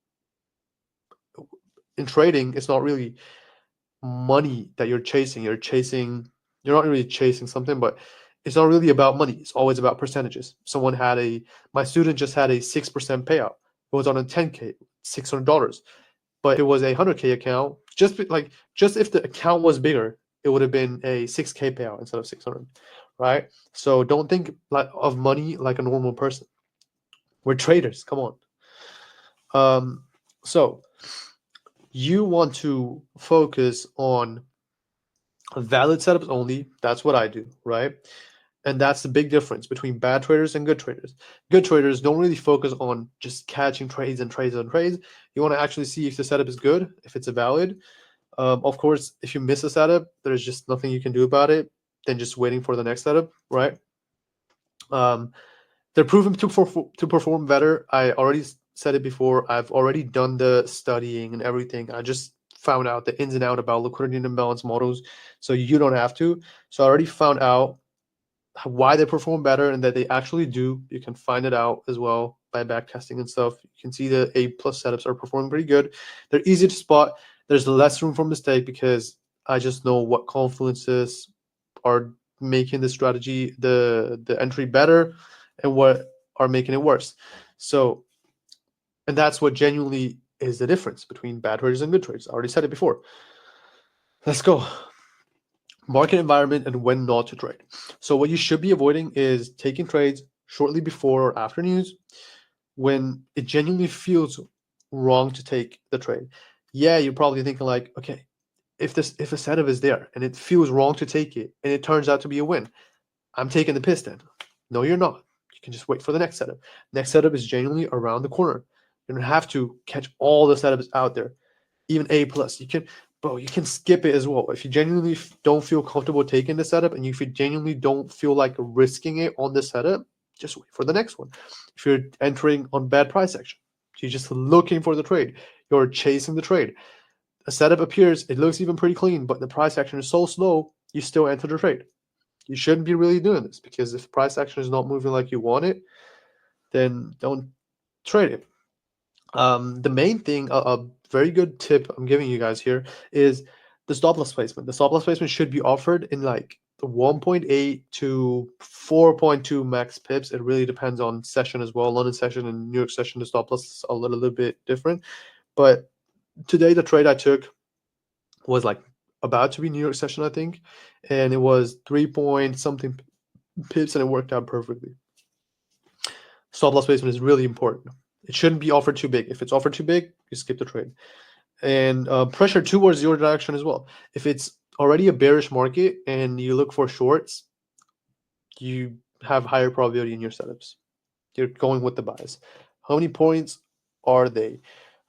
In trading, it's not really money that you're chasing. You're not really chasing something, but it's not really about money. It's always about percentages. My student just had a 6% payout. It was on a 10K, $600, but it was a 100K account. Just if the account was bigger, it would have been a 6K payout instead of 600, right? So don't think of money like a normal person. We're traders. Come on. So you want to focus on valid setups only. That's what I do, right? And that's the big difference between bad traders and good traders. Good traders don't really focus on just catching trades and trades and trades. You want to actually see if the setup is good, if it's a valid. Of course, if you miss a setup, there's just nothing you can do about it than just waiting for the next setup, right? They're proven to perform better. I already said it before. I've already done the studying and everything. I just found out the ins and out about liquidity and imbalance models, so you don't have to. So I already found out why they perform better and that they actually do. You can find it out as well by backtesting and stuff. You can see the A+ setups are performing pretty good. They're easy to spot. There's less room for mistake because I just know what confluences are making the strategy, the entry better, and what are making it worse. So, and that's what genuinely is the difference between bad traders and good traders. I already said it before. Let's go. Market environment and when not to trade. So what you should be avoiding is taking trades shortly before or after news when it genuinely feels wrong to take the trade. Yeah, you're probably thinking like, okay, if a setup is there and it feels wrong to take it and it turns out to be a win, I'm taking the piss then. No, you're not. You can just wait for the next setup. Next setup is genuinely around the corner. You don't have to catch all the setups out there. Even A plus. You can skip it as well. If you genuinely don't feel comfortable taking the setup and if you genuinely don't feel like risking it on the setup, just wait for the next one. If you're entering on bad price action, you're just looking for the trade. You're chasing the trade. A setup appears, it looks even pretty clean, but the price action is so slow, you still enter the trade. You shouldn't be really doing this because if price action is not moving like you want it, then don't trade it. The main thing, a very good tip I'm giving you guys here is the stop loss placement. The stop loss placement should be offered in like the 1.8 to 4.2 max pips. It really depends on session as well. London session and New York session, the stop loss is a little bit different. But today, the trade I took was like about to be New York session, I think, and it was 3 point something pips, and it worked out perfectly. Stop loss placement is really important. It shouldn't be offered too big. If it's offered too big, you skip the trade. And pressure towards your direction as well. If it's already a bearish market and you look for shorts, you have higher probability in your setups. You're going with the buys. How many points are they?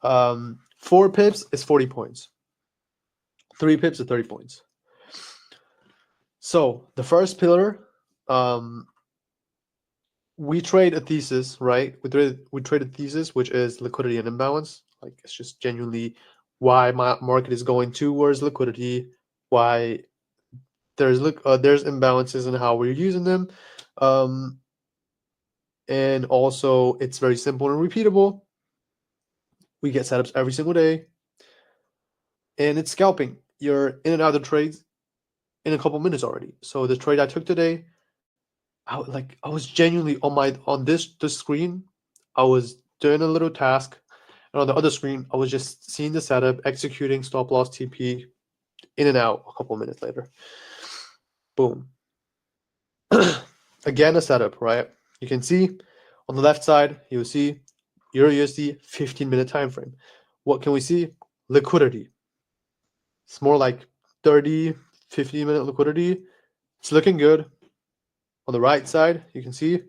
4 pips is 40 points. 3 pips is 30 points. So the first pillar, we trade a thesis, right? We trade a thesis, which is liquidity and imbalance. Like it's just genuinely why my market is going towards liquidity, why there's imbalances in how we're using them, and also it's very simple and repeatable. We get setups every single day, and it's scalping. You're in and out of trades in a couple minutes already. So the trade I took today, I was genuinely on this screen, I was doing a little task, and on the other screen, I was just seeing the setup, executing stop loss TP, in and out a couple minutes later. Boom. Again, a setup, right? You can see on the left side, you will see Euro USD 15-minute time frame. What can we see? Liquidity. It's more like 30, 15-minute liquidity. It's looking good. On the right side, you can see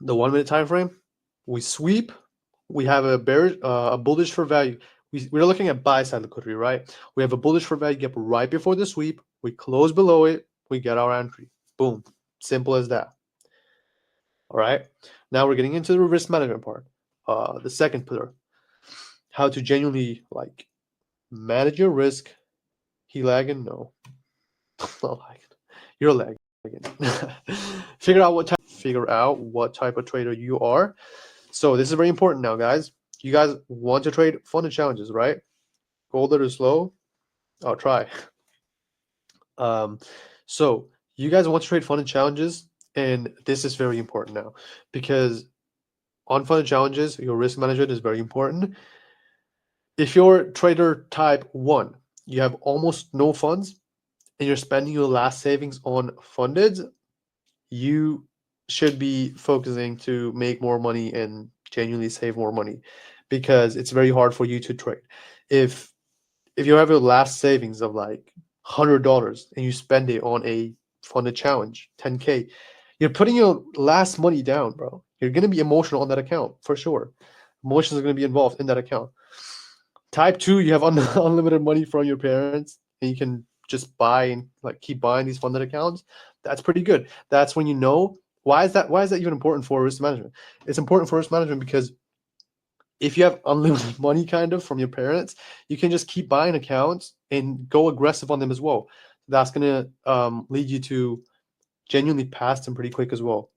the 1-minute time frame. We sweep. We have a bullish for value. We're looking at buy side liquidity, right? We have a bullish for value gap right before the sweep. We close below it. We get our entry. Boom. Simple as that. All right. Now we're getting into the risk management part. The second pillar, how to genuinely like manage your risk. He lagging? No, not lagging. You're lagging. Figure out what type of trader you are. So this is very important now, guys. You guys want to trade funded challenges, right? Gold or slow? I'll try. So you guys want to trade funded challenges, and this is very important now because on funded challenges, your risk management is very important. If you're trader type 1, you have almost no funds and you're spending your last savings on funded, you should be focusing to make more money and genuinely save more money because it's very hard for you to trade. If you have your last savings of like $100 and you spend it on a funded challenge, 10K, you're putting your last money down, bro. You're going to be emotional on that account for sure. Emotions are going to be involved in that account. Type 2, you have unlimited money from your parents and you can just buy and like keep buying these funded accounts. That's pretty good. That's when you know why is that even important for risk management? It's important for risk management because if you have unlimited money kind of from your parents, you can just keep buying accounts and go aggressive on them as well. That's going to lead you to genuinely pass them pretty quick as well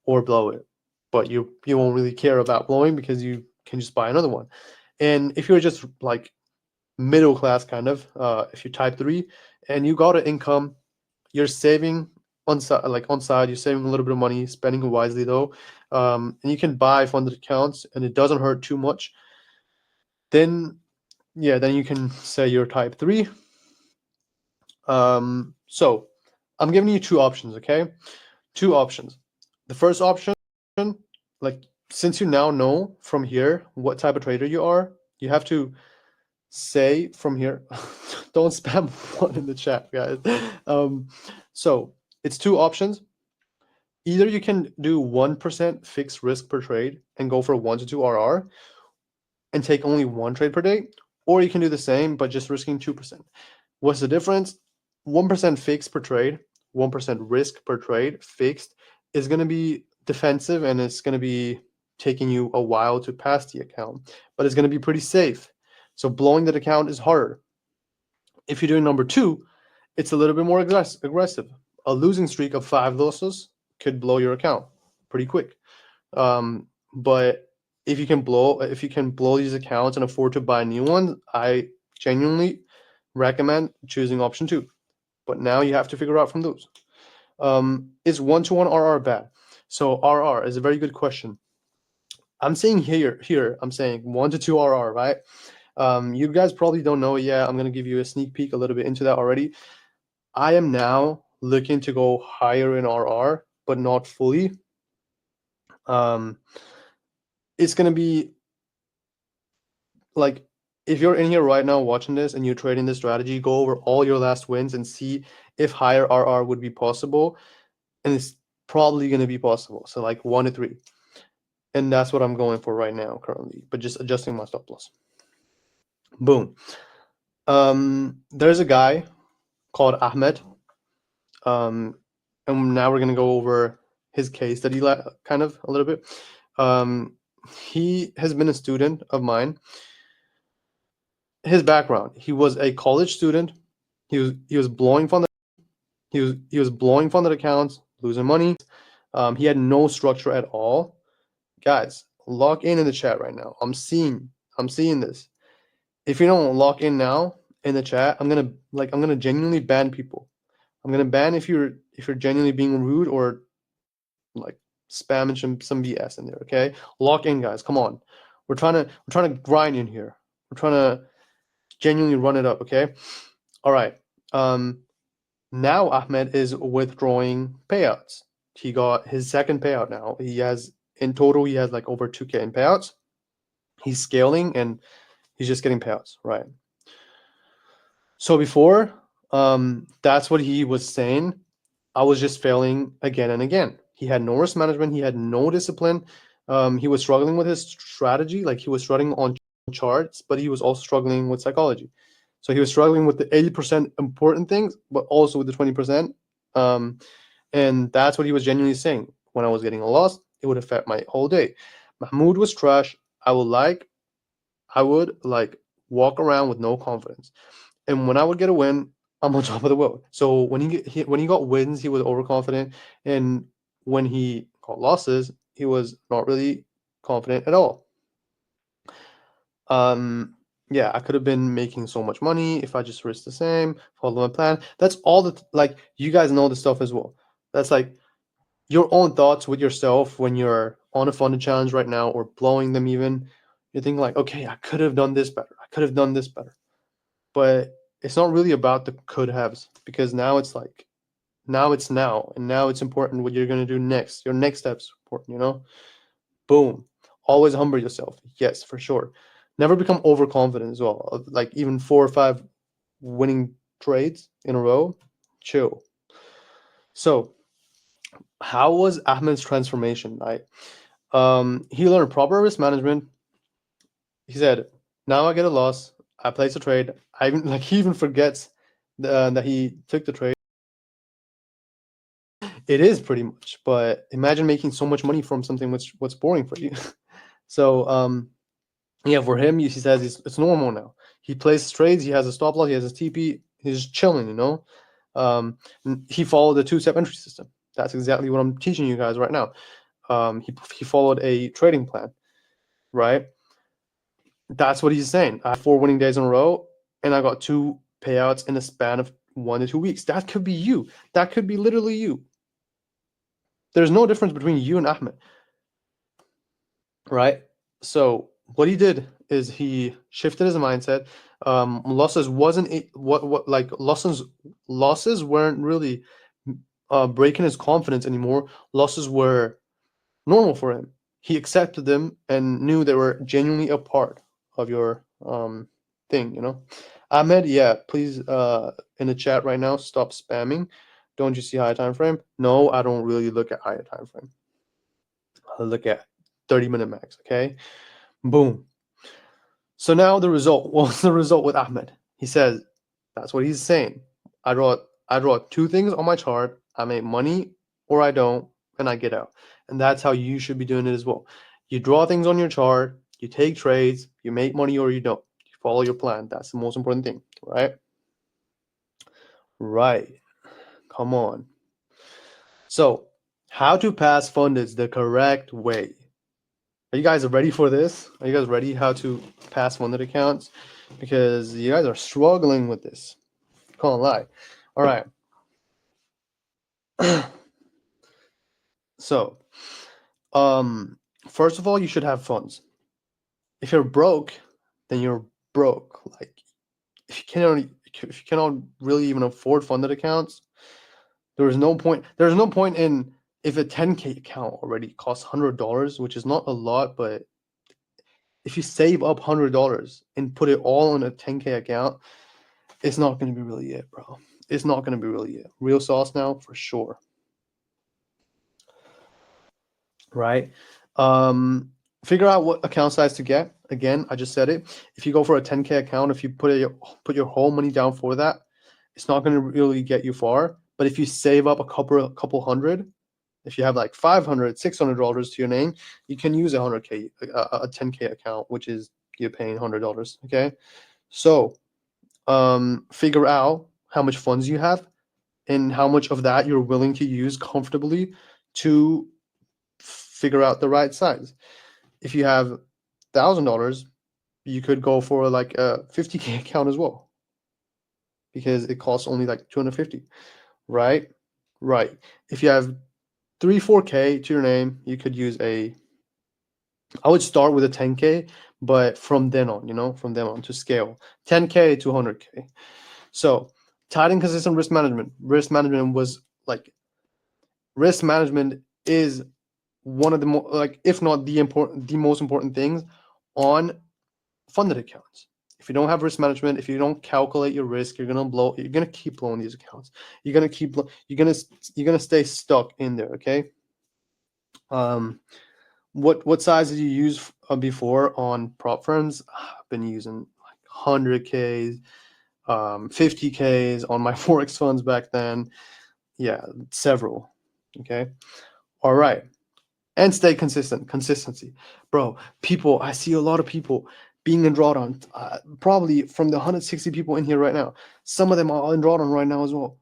or blow it. But you won't really care about blowing because you can just buy another one. And if you're just like middle class kind of, if you're type 3 and you got an income, you're saving on side, you're saving a little bit of money, spending it wisely though, and you can buy funded accounts and it doesn't hurt too much, then you can say you're type 3. So I'm giving you two options, okay? Two options. The first option, like, since you now know from here what type of trader you are, you have to say from here, don't spam one in the chat, guys. So it's two options. Either you can do 1% fixed risk per trade and go for 1 to 2 RR and take only one trade per day, or you can do the same but just risking 2%. What's the difference? 1% fixed per trade, 1% risk per trade fixed is going to be defensive, and it's going to be taking you a while to pass the account, but it's going to be pretty safe. So blowing that account is harder. If you're doing number 2, it's a little bit more aggressive. A losing streak of 5 losses could blow your account pretty quick. But if you can blow these accounts and afford to buy new ones, I genuinely recommend choosing option 2. But now you have to figure out from those. Is 1 to 1 RR bad? So RR is a very good question. I'm saying here I'm saying 1 to 2 RR, right? You guys probably don't know it yet. I'm going to give you a sneak peek a little bit into that already. I am now looking to go higher in RR, but not fully. It's going to be like, if you're in here right now watching this and you're trading this strategy, go over all your last wins and see if higher RR would be possible. And it's probably going to be possible. So like 1 to 3. And that's what I'm going for right now currently, but just adjusting my stop loss. Boom. There's a guy called Ahmed. And now we're going to go over his case study kind of a little bit. He has been a student of mine. His background: he was a college student. He was blowing funded. He was blowing funded accounts, losing money. He had no structure at all. Guys, lock in the chat right now. I'm seeing this. If you don't lock in now in the chat, I'm gonna genuinely ban people. I'm gonna ban if you're genuinely being rude or like spamming some BS in there. Okay, lock in, guys. Come on, we're trying to grind in here. We're trying to genuinely run it up. Okay, all right. Now Ahmed is withdrawing payouts. He got his second payout now. In total he has like over 2K in payouts. He's scaling and he's just getting payouts, right? So before, that's what he was saying. I was just failing again and again. He had no risk management. He had no discipline. He was struggling with his strategy. Like, he was struggling on charts, but he was also struggling with psychology. So he was struggling with the 80% important things, but also with the 20%. And that's what he was genuinely saying. When I was getting a loss, it would affect my whole day. Mahmoud was trash. I would like walk around with no confidence. And when I would get a win, I'm on top of the world. So when he got wins, he was overconfident, and when he got losses, he was not really confident at all. Yeah, I could have been making so much money if I just risked the same, follow my plan. That's all like, you guys know the stuff as well. That's like your own thoughts with yourself when you're on a funded challenge right now or blowing them even. You're thinking like, okay, I could have done this better. I could have done this better. But it's not really about the could haves, because now it's like, now it's now, and now it's important what you're going to do next. Your next step's important, Boom. Always humble yourself. Yes, for sure. Never become overconfident as well. Like, even 4 or 5 winning trades in a row, chill. So how was Ahmed's transformation, right? He learned proper risk management. He said, now I get a loss, I place a trade. He even forgets that he took the trade. It is pretty much, but imagine making so much money from something what's boring for you. So yeah, for him, he says it's normal now. He plays trades, he has a stop loss, he has his TP, he's just chilling, He followed the 2-step entry system. That's exactly what I'm teaching you guys right now. He followed a trading plan, right? That's what he's saying. I had 4 winning days in a row, and I got 2 payouts in a span of 1 to 2 weeks. That could be you. That could be literally you. There's no difference between you and Ahmed, right? So what he did is he shifted his mindset. Losses wasn't what like losses weren't really breaking his confidence anymore. Losses were normal for him. He accepted them and knew they were genuinely a part of your thing, you know. Ahmed, yeah, please in the chat right now, stop spamming. Don't you see higher time frame? No, I don't really look at higher time frame. I look at 30-minute max, okay? Boom. So now the result. What's the result with Ahmed? He says, that's what he's saying. I draw two things on my chart. I make money or I don't, and I get out. And that's how you should be doing it as well. You draw things on your chart, you take trades, you make money or you don't. You follow your plan. That's the most important thing, right? Right. Come on. So, how to pass funded the correct way. Are you guys ready for this? Are you guys ready how to pass funded accounts? Because you guys are struggling with this. Can't lie. All right. So, first of all, you should have funds. If you're broke, then you're broke. Like, if you cannot really even afford funded accounts, there's no point. There's no point in if a 10K account already costs $100, which is not a lot, but if you save up $100 and put it all in a 10K account, it's not going to be really it, bro. It's not going to be really it. Real sauce now, for sure. Right? Figure out what account size to get. Again, I just said it. If you go for a 10K account, if you put your whole money down for that, it's not going to really get you far. But if you save up a couple hundred, if you have like $500, $600 to your name, you can use a 10K account, which is you're paying $100. Okay, so figure out how much funds you have and how much of that you're willing to use comfortably to figure out the right size. If you have $1,000, you could go for like a 50K account as well, because it costs only like 250, right? Right. If you have 3-4K to your name, you could use I would start with a 10K, but from then on, from then on to scale 10K to 100K. So tight and consistent risk management. Risk management is one of the if not the most important things on funded accounts. If you don't have risk management, if you don't calculate your risk, you're gonna keep blowing these accounts. You're gonna stay stuck in there. Okay. What size did you use before on prop firms? I've been using like 100Ks, 50Ks on my Forex funds back then. Yeah, several. Okay. All right. And stay consistent. Consistency. Bro, I see a lot of people being in drawdown. Probably from the 160 people in here right now, some of them are in drawdown right now as well.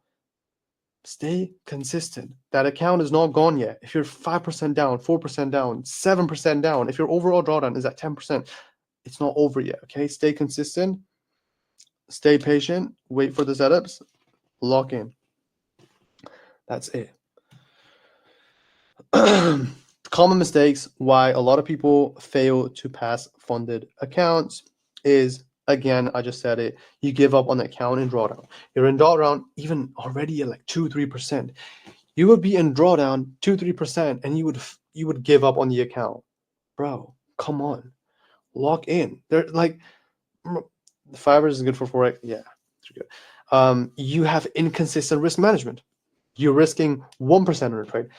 Stay consistent. That account is not gone yet. If you're 5% down, 4% down, 7% down, if your overall drawdown is at 10%, it's not over yet. Okay, stay consistent. Stay patient. Wait for the setups. Lock in. That's it. Common mistakes why a lot of people fail to pass funded accounts is, again, I just said it, you give up on the account in drawdown. You're in drawdown even already at like 2-3%. You would be in drawdown 2-3% and you would give up on the account. Bro, come on. Lock in. They're like, the fibers is good for Forex. Yeah, it's good. You have inconsistent risk management. You're risking 1% on a trade.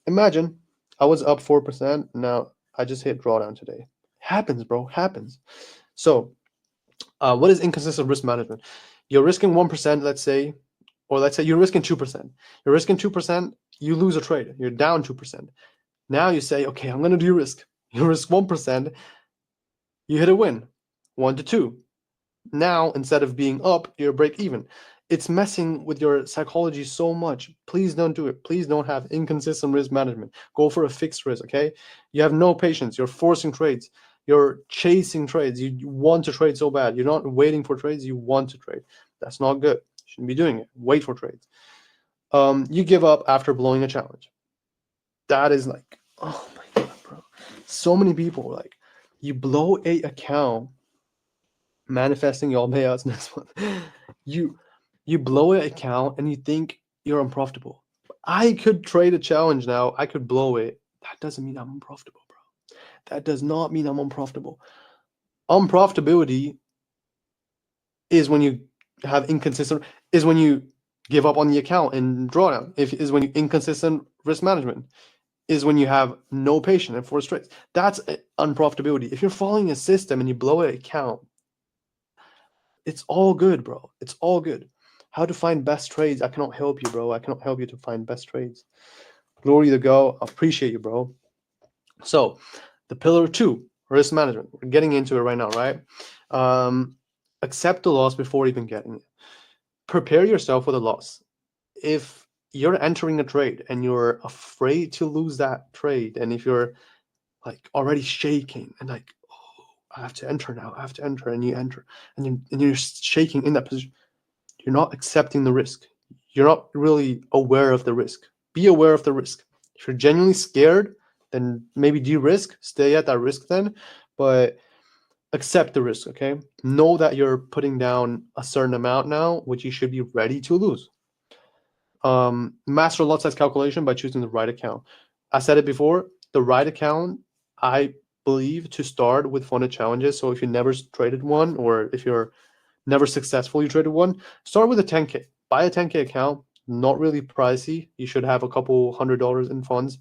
Imagine I was up 4%. Now I just hit drawdown today. Happens, bro. Happens. So what is inconsistent risk management? You're risking 1%, let's say you're risking 2%. You're risking 2%, you lose a trade. You're down 2%. Now you say, okay, I'm going to de-risk. You risk 1%, you hit a win, 1 to 2. Now, instead of being up, you're break even. It's messing with your psychology so much. Please don't do it. Please don't have inconsistent risk management. Go for a fixed risk, okay? You have no patience. You're forcing trades. You're chasing trades. You want to trade so bad. You're not waiting for trades. You want to trade. That's not good. shouldn't be doing it. Wait for trades. You give up after blowing a challenge. That is like, oh my God, bro. So many people, like, you blow a account manifesting your payouts next month. You blow an account and you think you're unprofitable. I could trade a challenge now. I could blow it. That doesn't mean I'm unprofitable, bro. That does not mean I'm unprofitable. Unprofitability is when you have inconsistent, is when you give up on the account and drawdown. Is when you inconsistent risk management. Is when you have no patience and forced trades. That's unprofitability. If you're following a system and you blow an account, it's all good, bro. It's all good. How to find best trades? I cannot help you, bro. I cannot help you to find best trades. Glory to go. I appreciate you, bro. So, the pillar 2, risk management. We're getting into it right now, right? Accept the loss before even getting it. Prepare yourself for the loss. If you're entering a trade and you're afraid to lose that trade, and if you're like already shaking and like, oh, I have to enter now, I have to enter, and you enter, and you're shaking in that position, you're not accepting the risk. You're not really aware of the risk. Be aware of the risk. If you're genuinely scared, then maybe de-risk, stay at that risk then, but accept the risk, okay? Know that you're putting down a certain amount now, which you should be ready to lose. Master lot size calculation by choosing the right account. I said it before, the right account, I believe, to start with funded challenges. So if you never traded one, or if you're never successfully traded one, start with a 10K. Buy a 10K account, not really pricey. You should have a couple $100 in funds.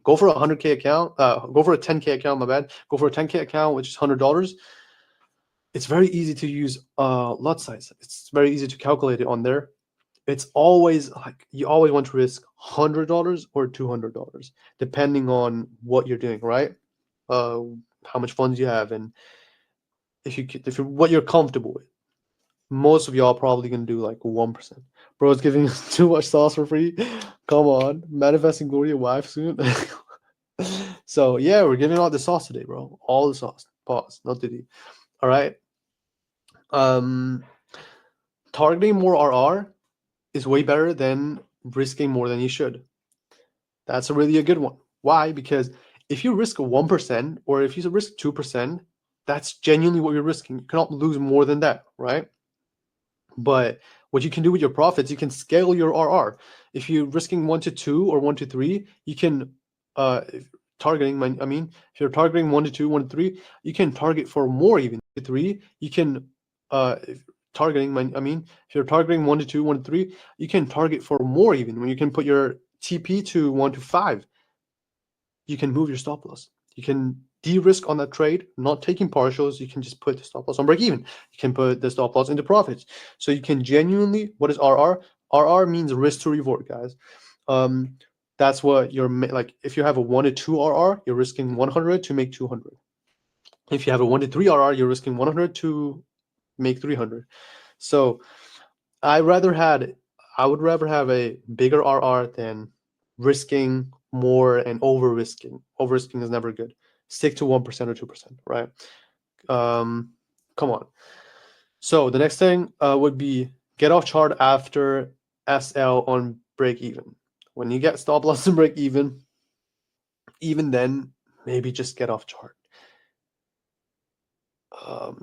Go for a 100K account, go for a 10K account, my bad. Go for a 10K account, which is $100. It's very easy to use lot size. It's very easy to calculate it on there. It's always like, you always want to risk $100 or $200, depending on what you're doing, right? How much funds you have, and if you're what you're comfortable with. Most of y'all probably gonna do like 1%. Bro, it's giving us too much sauce for free. Come on, manifesting Glory wife soon. So yeah, we're giving all the sauce today, bro. All the sauce. Pause, not the D. All right. Targeting more RR is way better than risking more than you should. That's really a good one. Why? Because if you risk 1% or if you risk 2%, that's genuinely what you're risking. You cannot lose more than that, right? But what you can do with your profits, you can scale your RR. If you're risking 1 to 2 or 1 to 3, you can if you're targeting 1 to 2, 1 to 3, you can target for more even. 3, you can if you're targeting 1 to 2, 1 to 3, you can target for more even. When you can put your TP to 1 to 5, you can move your stop loss. You can de-risk on that trade, not taking partials. You can just put the stop loss on break even. You can put the stop loss into profits. So you can genuinely, what is RR? RR means risk to reward, guys. That's what you're like. If you have a 1 to 2 RR, you're risking 100 to make 200. If you have a 1 to 3 RR, you're risking 100 to make 300. So I would rather have a bigger RR than risking more and over risking. Over risking is never good. Stick to 1% or 2%, right? Come on. So the next thing would be get off chart after SL on break even. When you get stop loss and break even then maybe just get off chart.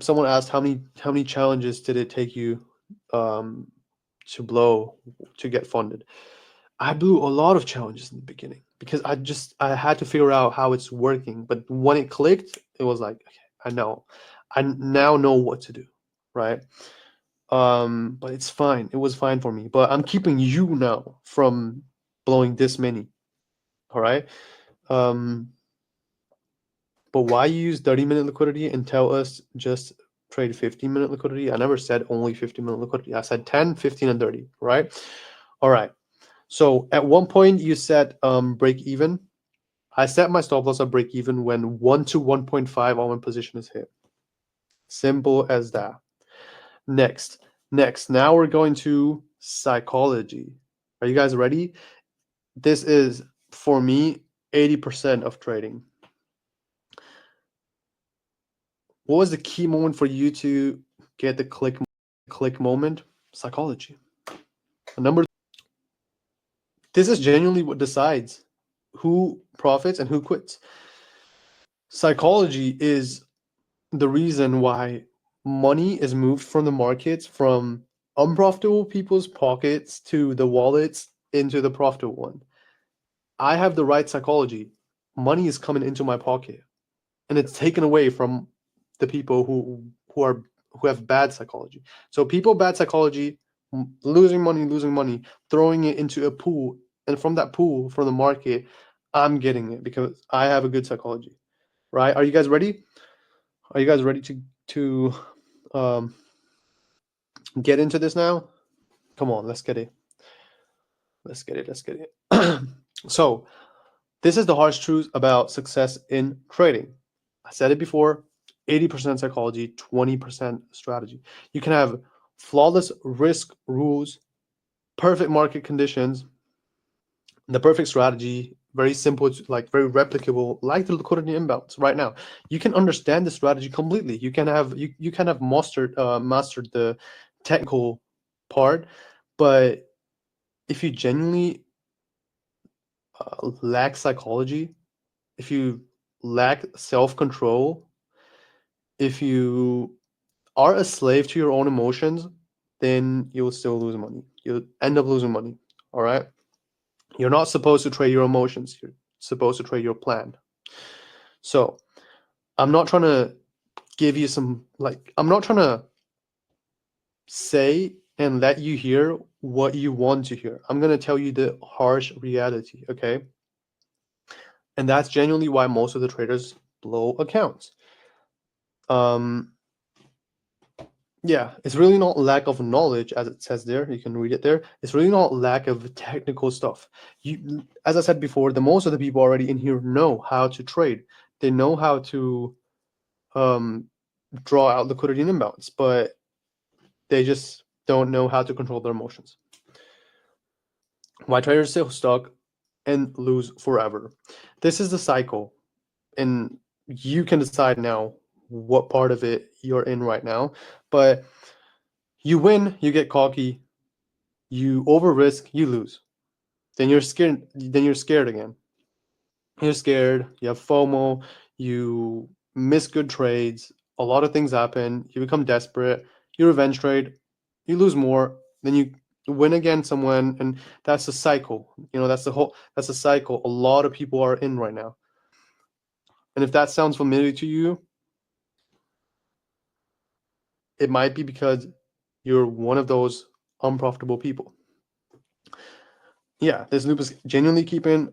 Someone asked how many challenges did it take you to blow to get funded? I blew a lot of challenges in the beginning because I had to figure out how it's working. But when it clicked, it was like, okay, I now know what to do, right? But it's fine. It was fine for me. But I'm keeping you now from blowing this many. All right. But why use 30-minute liquidity and tell us just trade 15-minute liquidity? I never said only 15-minute liquidity. I said 10, 15, and 30, right? All right. So at one point you said break even. I set my stop loss at break even when 1 to 1.5 on my position is hit. Simple as that. Next. Now we're going to psychology. Are you guys ready? This is, for me, 80% of trading. What was the key moment for you to get the click moment? Psychology. This is genuinely what decides who profits and who quits. Psychology is the reason why money is moved from the markets, from unprofitable people's pockets to the wallets into the profitable one. I have the right psychology. Money is coming into my pocket, and it's taken away from the people who have bad psychology. So people bad psychology, losing money, throwing it into a pool, and from that pool, from the market, I'm getting it because I have a good psychology. Right? Are you guys ready? Are you guys ready to um, get into this now? Come on, let's get it. Let's get it. Let's get it. So, this is the harsh truth about success in trading. I said it before, 80% psychology, 20% strategy. You can have flawless risk rules, perfect market conditions, the perfect strategy, very simple, like very replicable, like the liquidity imbalance right now. You can understand the strategy completely. You can have mastered the technical part, but if you genuinely lack psychology, if you lack self-control, if you are a slave to your own emotions, then you'll still lose money. You'll end up losing money. All right. You're not supposed to trade your emotions. You're supposed to trade your plan. So I'm not trying to give you I'm not trying to say and let you hear what you want to hear. I'm going to tell you the harsh reality. Okay. And that's genuinely why most of the traders blow accounts. Yeah, it's really not lack of knowledge, as it says there. You can read it there. It's really not lack of technical stuff. As I said before, the most of the people already in here know how to trade. They know how to draw out liquidity and imbalance, but they just don't know how to control their emotions. Why traders still stuck and lose forever? This is the cycle, and you can decide now what part of it you're in right now. But you win, you get cocky, you over risk, you lose. Then you're scared. Then you're scared again. You're scared. You have FOMO. You miss good trades. A lot of things happen. You become desperate. You revenge trade. You lose more. Then you win against someone, and that's a cycle. That's a cycle a lot of people are in right now. And if that sounds familiar to you, it might be because you're one of those unprofitable people. Yeah, this loop is genuinely keeping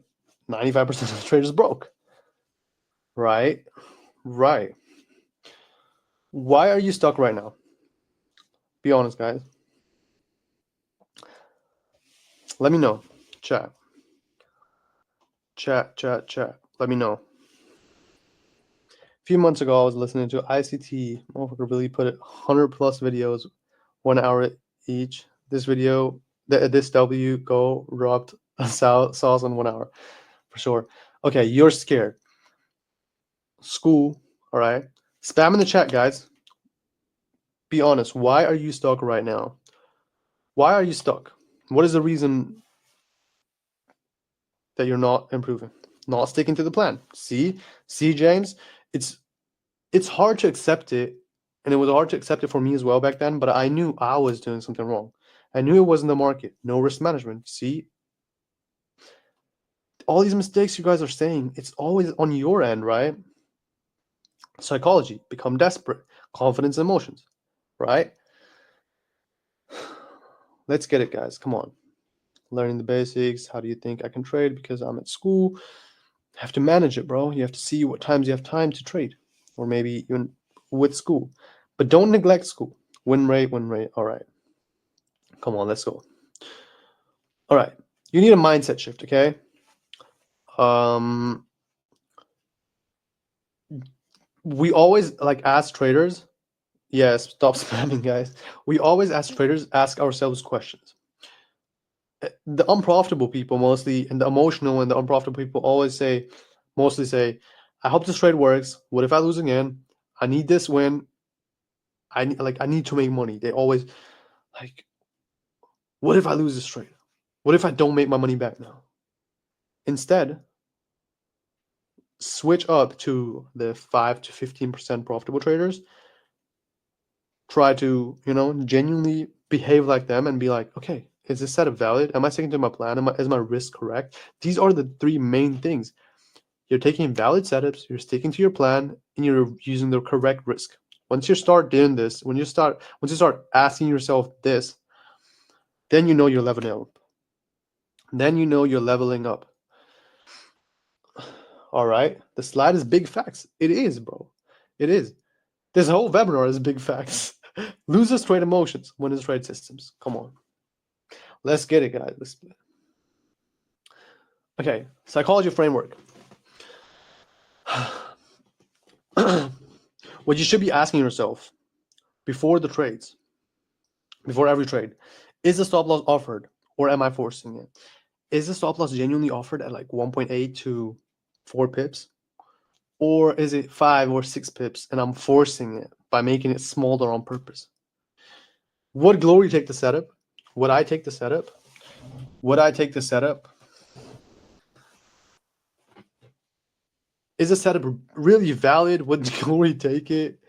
95% of the traders broke. Right? Right. Why are you stuck right now? Be honest, guys. Let me know. Chat. Let me know. A few months ago, I was listening to ICT. Motherfucker really put it 100 plus videos, 1 hour each. This W go dropped a sauce in 1 hour. For sure. Okay, you're scared. School, all right? Spam in the chat, guys. Be honest. Why are you stuck right now? Why are you stuck? What is the reason that you're not improving, not sticking to the plan? See, James, it's hard to accept it, and it was hard to accept it for me as well back then. But I knew I was doing something wrong. I knew it wasn't the market. No risk management. See, all these mistakes you guys are saying, it's always on your end, right? Psychology, become desperate, confidence, emotions, right? Let's get it, guys. Come on. Learning the basics. How do you think I can trade? Because I'm at school. Have to manage it, bro. You have to see what times you have time to trade, or maybe even with school. But don't neglect school. Win rate. All right. Come on, let's go. All right. You need a mindset shift, okay? We always ask traders. Yes, stop spamming, guys. We always ask ourselves questions. The unprofitable people mostly, and the emotional and the unprofitable people mostly say, I hope this trade works. What if I lose again? I need this win. I need to make money. They always What if I lose this trade? What if I don't make my money back now? Instead, switch up to the 5 to 15% profitable traders. Try to, genuinely behave like them and be like, okay, is this setup valid? Am I sticking to my plan? Is my risk correct? These are the three main things. You're taking valid setups, you're sticking to your plan, and you're using the correct risk. Once you start doing this, once you start asking yourself this, then you know you're leveling up. Then you know you're leveling up. All right. The slide is big facts. It is, bro. It is. This whole webinar is big facts. Losers trade emotions, winners trade systems. Come on. Let's get it, guys. Okay. Psychology framework. What you should be asking yourself before the trades, before every trade, is the stop loss offered or am I forcing it? Is the stop loss genuinely offered at like 1.8 to 4 pips? Or is it 5 or 6 pips and I'm forcing it by making it smaller on purpose? Would Glory take the setup? Would I take the setup? Would I take the setup? Is the setup really valid? Would Glory take it?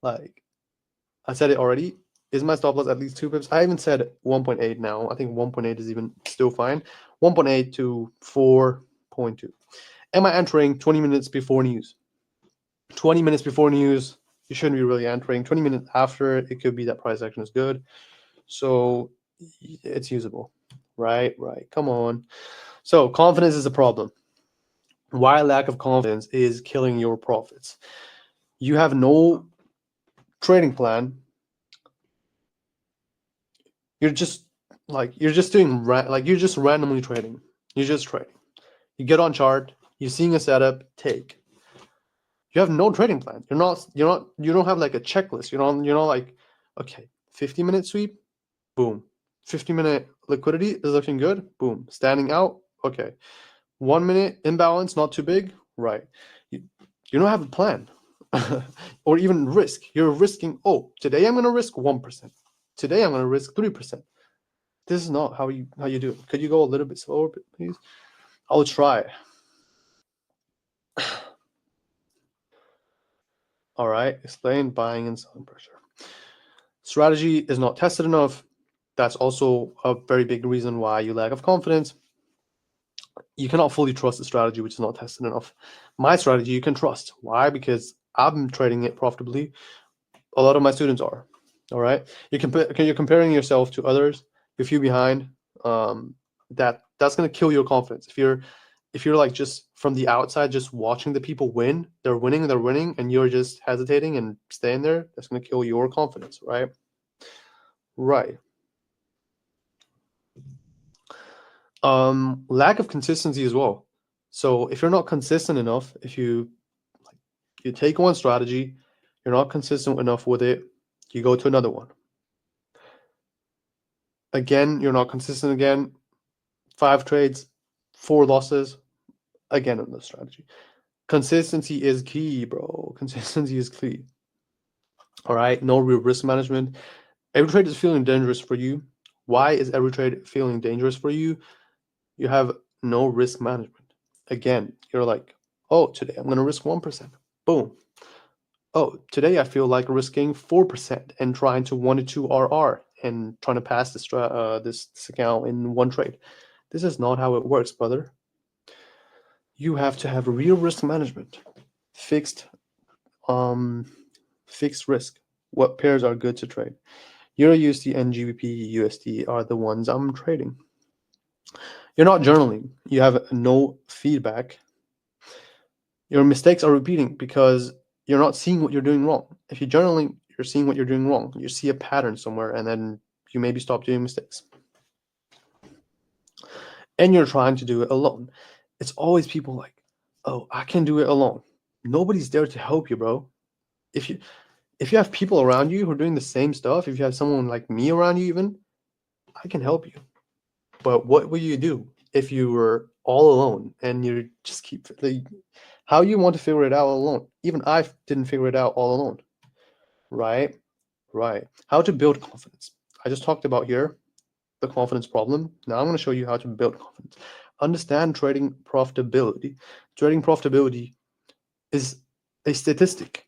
Like, I said it already. Is my stop loss at least 2 pips? I haven't said 1.8 now. I think 1.8 is even still fine. 1.8 to 4.2. Am I entering 20 minutes before news? 20 minutes before news, you shouldn't be really entering. 20 minutes after, it could be that price action is good. So it's usable. Right. Come on. So confidence is a problem. Why lack of confidence is killing your profits. You have no trading plan. You're just doing you're just randomly trading. You're just trading. You get on chart, you're seeing a setup, take. You have no trading plan. You don't have like a checklist. You're not like, okay, 50-minute sweep, boom. 50-minute liquidity is looking good, boom. Standing out, okay. 1 minute imbalance, not too big, right. You don't have a plan. Or even risk. You're risking, oh, today I'm gonna risk 1%. Today I'm gonna risk 3%. This is not how you do it. Could you go a little bit slower, please? I'll try. All right, explain buying and selling pressure. Strategy is not tested enough. That's also a very big reason why you lack of confidence. You cannot fully trust the strategy which is not tested enough. My strategy you can trust. Why? Because I'm trading it profitably. A lot of my students are. All right. You're comparing yourself to others. You're a few behind. That's gonna kill your confidence. If you're like just from the outside, just watching the people win, they're winning, and you're just hesitating and staying there, that's gonna kill your confidence, right? Right. Lack of consistency as well. So if you're not consistent enough, if you take one strategy, you're not consistent enough with it, you go to another one. Again, you're not consistent again. 5 trades, 4 losses, again on the strategy. Consistency is key, bro. Consistency is key. All right, no real risk management. Every trade is feeling dangerous for you. Why is every trade feeling dangerous for you? You have no risk management. Again, you're like, oh, today I'm going to risk 1%. Boom. Oh, today I feel like risking 4% and trying to 1 to 2 RR and trying to pass this account in one trade. This is not how it works, brother. You have to have real risk management, fixed risk. What pairs are good to trade? Euro USD and GBP USD are the ones I'm trading. You're not journaling. You have no feedback. Your mistakes are repeating because you're not seeing what you're doing wrong. If you're journaling, you're seeing what you're doing wrong. You see a pattern somewhere, and then you maybe stop doing mistakes. And you're trying to do it alone. It's always people like, oh, I can do it alone. Nobody's there to help you, bro. If you have people around you who are doing the same stuff, if you have someone like me around you even, I can help you. But what will you do if you were all alone and you just keep how you want to figure it out alone? Even I didn't figure it out all alone. Right. How to build confidence. I just talked about here. the confidence problem. Now I'm going to show you how to build confidence. Understand trading profitability. Trading profitability is a statistic,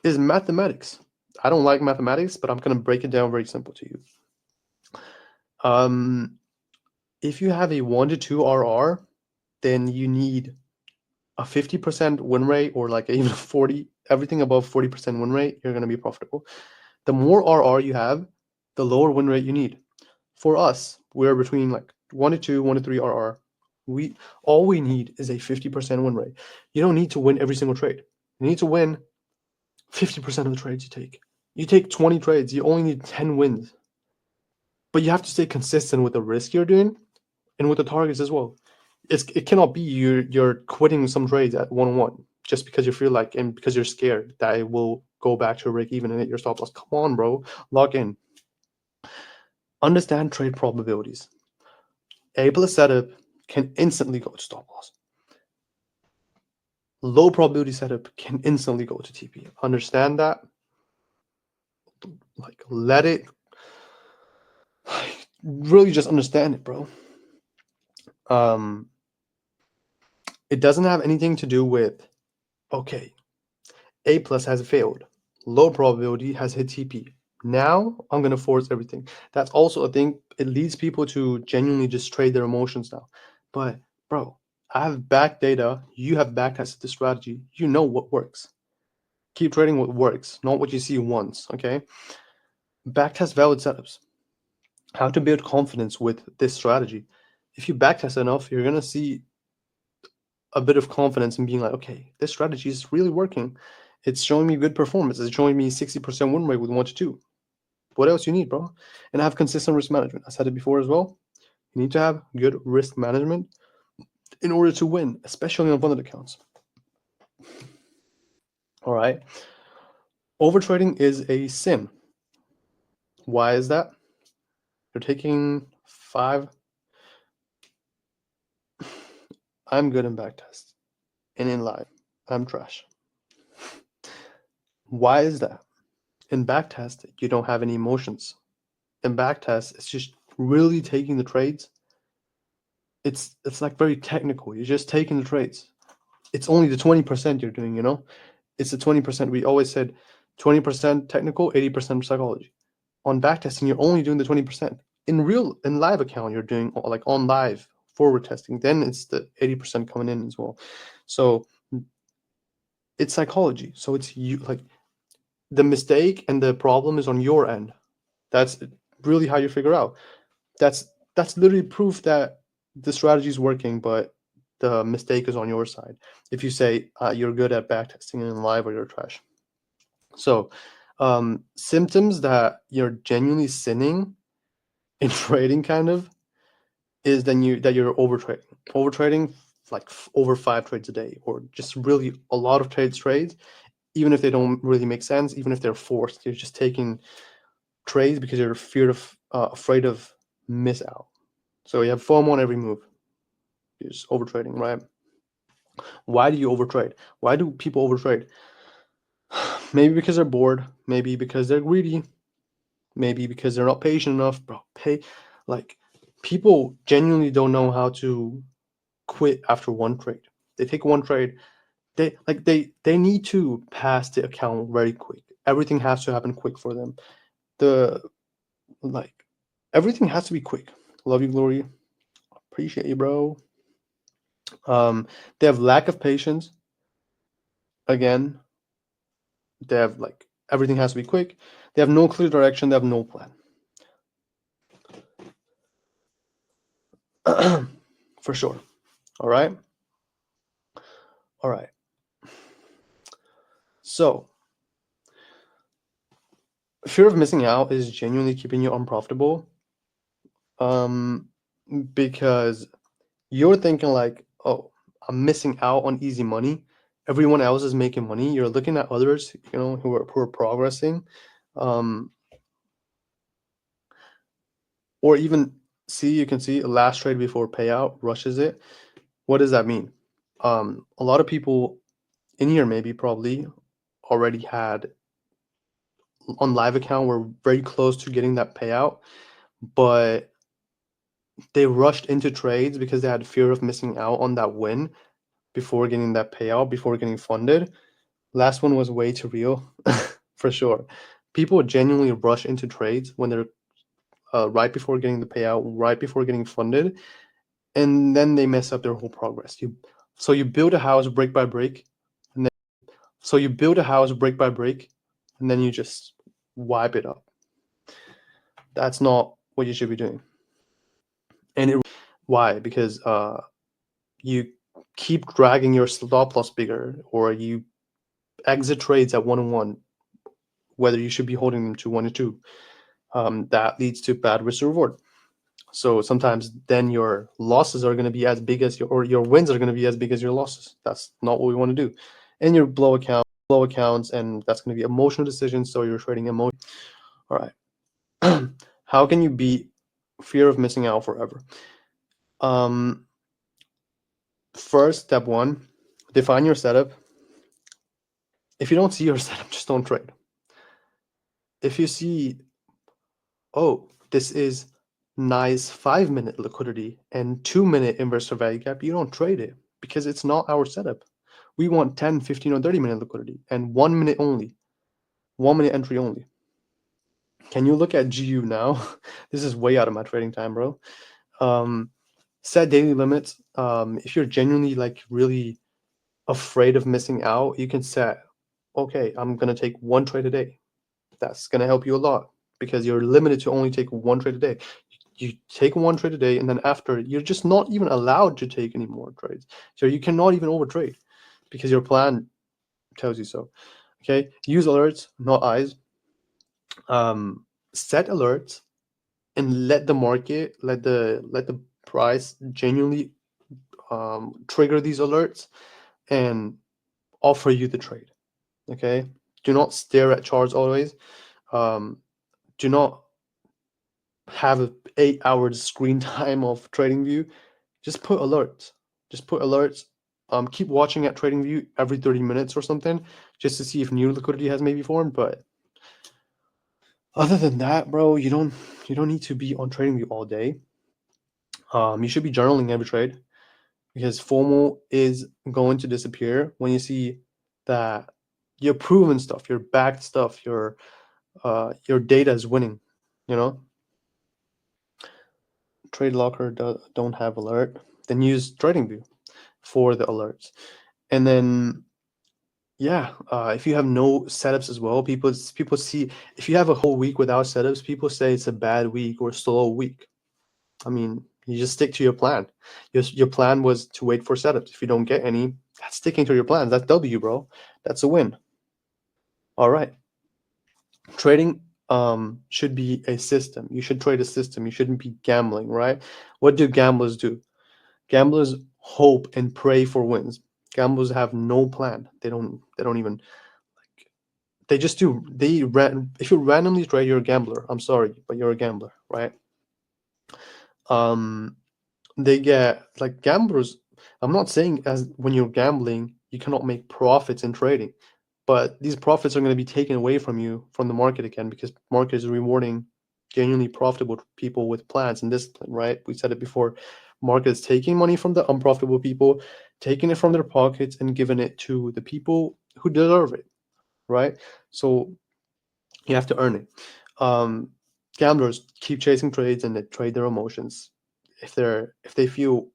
is mathematics. I don't like mathematics, but I'm going to break it down very simple to you. If you have a 1 to 2 RR, then you need a 50% win rate, or like even 40, everything above 40% win rate, you're going to be profitable. The more RR you have, the lower win rate you need. For us, we're between like 1 to 2, 1 to 3 RR. All we need is a 50% win rate. You don't need to win every single trade. You need to win 50% of the trades you take. You take 20 trades, you only need 10 wins. But you have to stay consistent with the risk you're doing and with the targets as well. It cannot be you're quitting some trades at 1-1 just because you feel like, and because you're scared that it will go back to a break even and hit your stop loss. Come on, bro. Lock in. Understand trade probabilities. A plus setup can instantly go to stop loss. Low probability setup can instantly go to TP. Understand that. Like, let it. Really just understand it, bro. It doesn't have anything to do with, okay, A plus has failed. Low probability has hit TP. Now I'm going to force everything. That's also a thing. It leads people to genuinely just trade their emotions now. But, bro, I have back data. You have back tested the strategy. You know what works. Keep trading what works, not what you see once, okay? Backtest valid setups. How to build confidence with this strategy. If you backtest enough, you're going to see a bit of confidence in being like, okay, this strategy is really working. It's showing me good performance. It's showing me 60% win rate with 1 to 2. What else you need, bro? And have consistent risk management. I said it before as well. You need to have good risk management in order to win, especially on funded accounts. All right. Overtrading is a sin. Why is that? You're taking 5. I'm good in backtest and in live. I'm trash. Why is that? In backtest, you don't have any emotions. In backtest, it's just really taking the trades. It's like very technical. You're just taking the trades. It's only the 20% you're doing, you know? It's the 20%. We always said 20% technical, 80% psychology. On backtesting, you're only doing the 20%. In live account, you're doing like on live forward testing. Then it's the 80% coming in as well. So it's psychology. So it's you, like, the mistake and the problem is on your end. That's really how you figure out. That's literally proof that the strategy is working, but the mistake is on your side. If you say you're good at backtesting and in live, or you're trash. So symptoms that you're genuinely sinning in trading, kind of, is then you're overtrading. Overtrading like over 5 trades a day, or just really a lot of trades, even if they don't really make sense, even if they're forced. You're just taking trades because you're afraid of miss out. So you have FOMO on every move. You're just overtrading, right? Why do you overtrade? Why do people overtrade? Maybe because they're bored. Maybe because they're greedy. Maybe because they're not patient enough. Bro, people genuinely don't know how to quit after one trade. They take one trade. They need to pass the account very quick. Everything has to happen quick for them. Everything has to be quick. Love you, Glory. Appreciate you, bro. They have lack of patience. Again, they have everything has to be quick. They have no clear direction. They have no plan. For sure. All right. So fear of missing out is genuinely keeping you unprofitable. Because you're thinking like, oh, I'm missing out on easy money. Everyone else is making money. You're looking at others, who are progressing, or even you can see last trade before payout rushes it. What does that mean? A lot of people in here probably already had on live account were very close to getting that payout, but they rushed into trades because they had fear of missing out on that win before getting that payout, before getting funded. Last one was way too real, for sure. People genuinely rush into trades when they're right before getting the payout, right before getting funded, and then they mess up their whole progress. So you build a house brick by brick, and then and then you just wipe it up. That's not what you should be doing. And why? Because you keep dragging your stop loss bigger, or you exit trades at 1-1, whether you should be holding them to 1-2. That leads to bad risk reward. So sometimes then your losses are going to be as big as your wins are going to be as big as your losses. That's not what we want to do. And your blow accounts, and that's going to be emotional decisions. So you're trading emotion. All right. How can you beat fear of missing out forever? First, step one, define your setup. If you don't see your setup, just don't trade. If you see, oh, this is nice 5-minute liquidity and 2-minute inverse value gap, you don't trade it because it's not our setup. We want 10, 15, or 30-minute liquidity and 1 minute only, 1 minute entry only. Can you look at GU now? This is way out of my trading time, bro. Set daily limits. If you're genuinely like really afraid of missing out, you can set, okay, I'm gonna take 1 trade a day. That's gonna help you a lot because you're limited to only take 1 trade a day. You take 1 trade a day, and then after, you're just not even allowed to take any more trades. So you cannot even overtrade because your plan tells you so. Okay, use alerts, not eyes. Set alerts and let the market, let the price genuinely trigger these alerts and offer you the trade. Okay, do not stare at charts always. Do not have an 8 hours screen time of TradingView. Just put alerts. Keep watching at TradingView every 30 minutes or something, just to see if new liquidity has maybe formed. But other than that, bro, you don't need to be on TradingView all day. You should be journaling every trade because FOMO is going to disappear when you see that your proven stuff, your backed stuff, your data is winning. You know, Trade Locker don't have alert. Then use TradingView for the alerts. And then, yeah, if you have no setups as well, people see, if you have a whole week without setups, people say it's a bad week or slow week. I mean, you just stick to your plan. Your plan was to wait for setups. If you don't get any, that's sticking to your plan. That's W, bro. That's a win. All right. Trading should be a system. You should trade a system. You shouldn't be gambling, right? What do gamblers do? Gamblers hope and pray for wins. Gamblers have no plan. They don't even, like, they just do. If you randomly trade, you're a gambler. I'm sorry, but you're a gambler, right? They get, like, gamblers. I'm not saying as when you're gambling, you cannot make profits in trading, but these profits are going to be taken away from you from the market again, because market is rewarding genuinely profitable people with plans and discipline, right? We said it before. Market is taking money from the unprofitable people, taking it from their pockets and giving it to the people who deserve it, right? So you have to earn it. Gamblers keep chasing trades and they trade their emotions. If they feel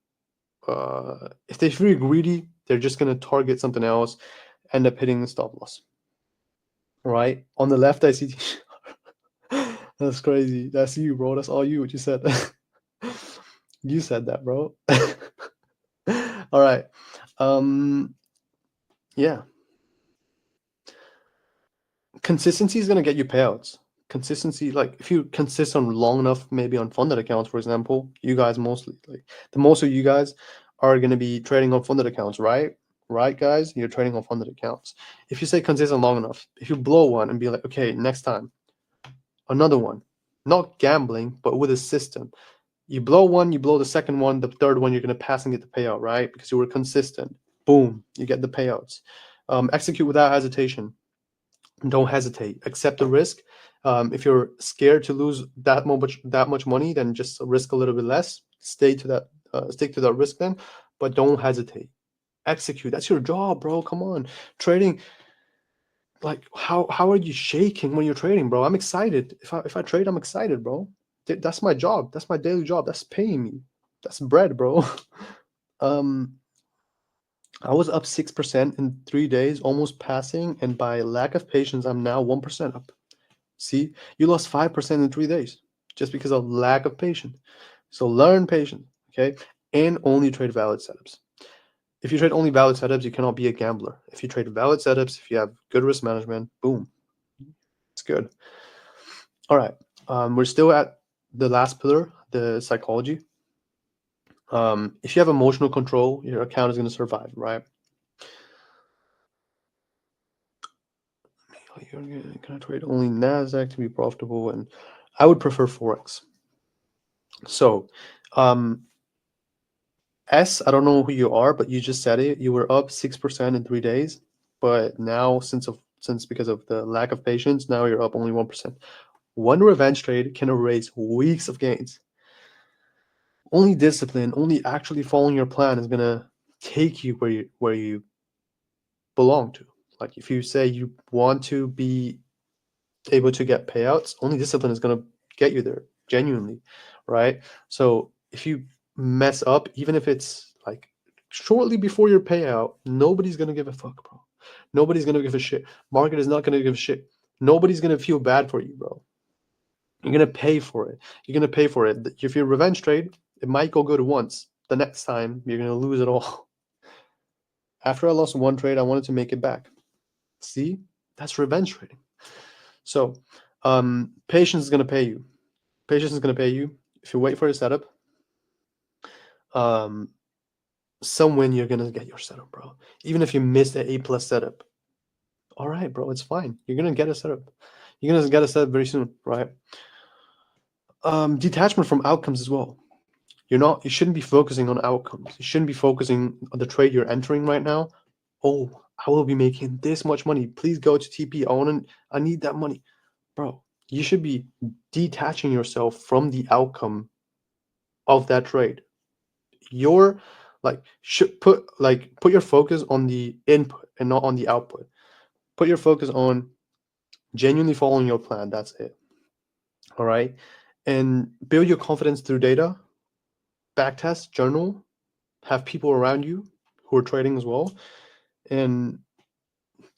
greedy, they're just going to target something else, end up hitting the stop loss. Right on the left, I see. That's crazy. That's you, bro. That's all you. What you said. You said that, bro. All right. Yeah. Consistency is going to get you payouts. Consistency, like if you consist on long enough, maybe on funded accounts, for example, you guys mostly, like the most of you guys are going to be trading on funded accounts, right? Right, guys? You're trading on funded accounts. If you say consistent long enough, if you blow one and be like, okay, next time, another one, not gambling, but with a system. You blow one, you blow the second one, the third one, you're going to pass and get the payout, right? Because you were consistent. Boom, you get the payouts. Execute without hesitation. Don't hesitate. Accept the risk. If you're scared to lose that much money, then just risk a little bit less. Stick to that risk then, but don't hesitate. Execute. That's your job, bro. Come on, trading. Like how are you shaking when you're trading, bro? I'm excited. If I trade, I'm excited, bro. That's my job. That's my daily job. That's paying me. That's bread, bro. I was up 6% in 3 days, almost passing, and by lack of patience, I'm now 1% up. See, you lost 5% in 3 days just because of lack of patience. So learn patience, okay? And only trade valid setups. If you trade only valid setups, you cannot be a gambler. If you trade valid setups, if you have good risk management, boom, it's good. All right, we're still at the last pillar, the psychology. If you have emotional control, your account is going to survive, right? You're going to trade only NASDAQ to be profitable, and I would prefer Forex. So, I don't know who you are, but you just said it. You were up 6% in 3 days, but now since because of the lack of patience, now you're up only 1%. One revenge trade can erase weeks of gains. Only discipline, only actually following your plan is gonna take you where you belong to. Like if you say you want to be able to get payouts, only discipline is gonna get you there genuinely, right? So if you mess up, even if it's like shortly before your payout, nobody's gonna give a fuck, bro. Nobody's gonna give a shit. Market is not gonna give a shit. Nobody's gonna feel bad for you, bro. You're gonna pay for it. You're gonna pay for it. If you're revenge trade, it might go good once. The next time, you're gonna lose it all. After I lost one trade, I wanted to make it back. See, that's revenge trading. So, patience is gonna pay you. Patience is gonna pay you. If you wait for a setup, some win you're gonna get your setup, bro. Even if you miss the A+ setup, all right, bro, it's fine. You're gonna get a setup. You're gonna get a setup very soon, right? Detachment from outcomes as well. You shouldn't be focusing on outcomes. You shouldn't be focusing on the trade you're entering right now. Oh, I will be making this much money. Please go to TP. I need that money. Bro, you should be detaching yourself from the outcome of that trade. You're should put your focus on the input and not on the output. Put your focus on genuinely following your plan. That's it. All right. And build your confidence through data, backtest, journal, have people around you who are trading as well. And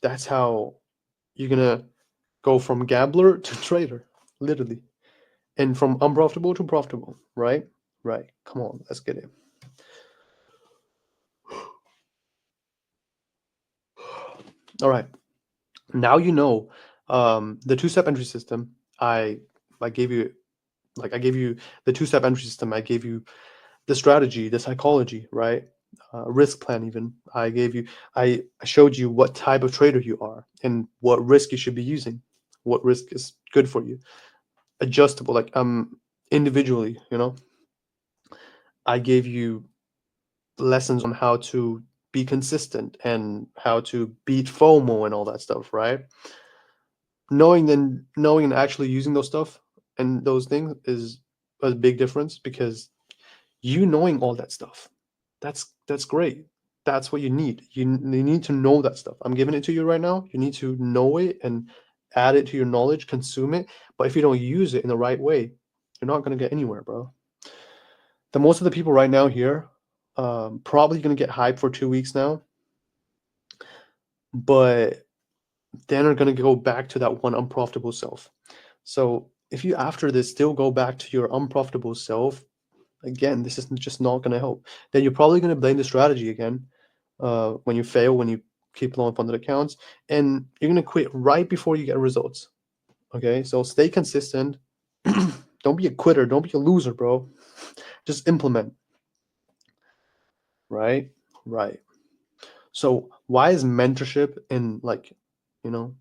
that's how you're gonna go from gambler to trader, literally. And from unprofitable to profitable, right? Right. Come on, let's get it. All right. Now you know the two-step entry system. I gave you I gave you the two-step entry system. I gave you the strategy, the psychology, right? Risk plan even. I showed you what type of trader you are and what risk you should be using, what risk is good for you. Adjustable, individually, I gave you lessons on how to be consistent and how to beat FOMO and all that stuff, right? Knowing and actually using those stuff and those things is a big difference, because you knowing all that stuff, that's great. That's what you need. You need to know that stuff. I'm giving it to you right now. You need to know it and add it to your knowledge, consume it. But if you don't use it in the right way, you're not going to get anywhere, bro. The most of the people right now here probably going to get hyped for 2 weeks now, but then are going to go back to that one unprofitable self. So if you after this still go back to your unprofitable self, again, this is just not going to help. Then you're probably going to blame the strategy again when you fail, when you keep low funded accounts, and you're going to quit right before you get results. Okay, so stay consistent. Don't be a quitter. Don't be a loser, bro. Just implement. Right? Right. So why is mentorship and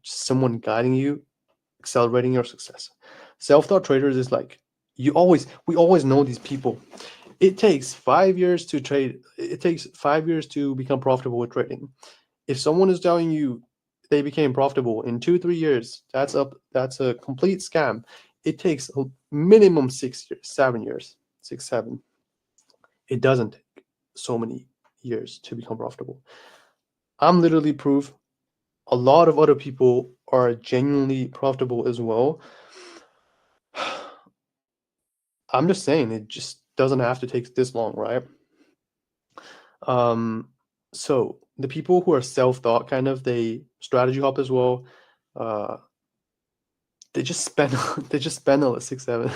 someone guiding you accelerating your success? Self-taught traders is we always know these people. It takes 5 years to trade. It takes 5 years to become profitable with trading. If someone is telling you they became profitable in 2-3 years. That's a complete scam. It takes a minimum 6 years, 7 years, 6, 7. It doesn't take so many years to become profitable. I'm literally proof. A lot of other people are genuinely profitable as well. I'm just saying it just doesn't have to take this long, right? So the people who are self-taught kind of, they strategy hop as well. They just spend they just spend a 6, 7.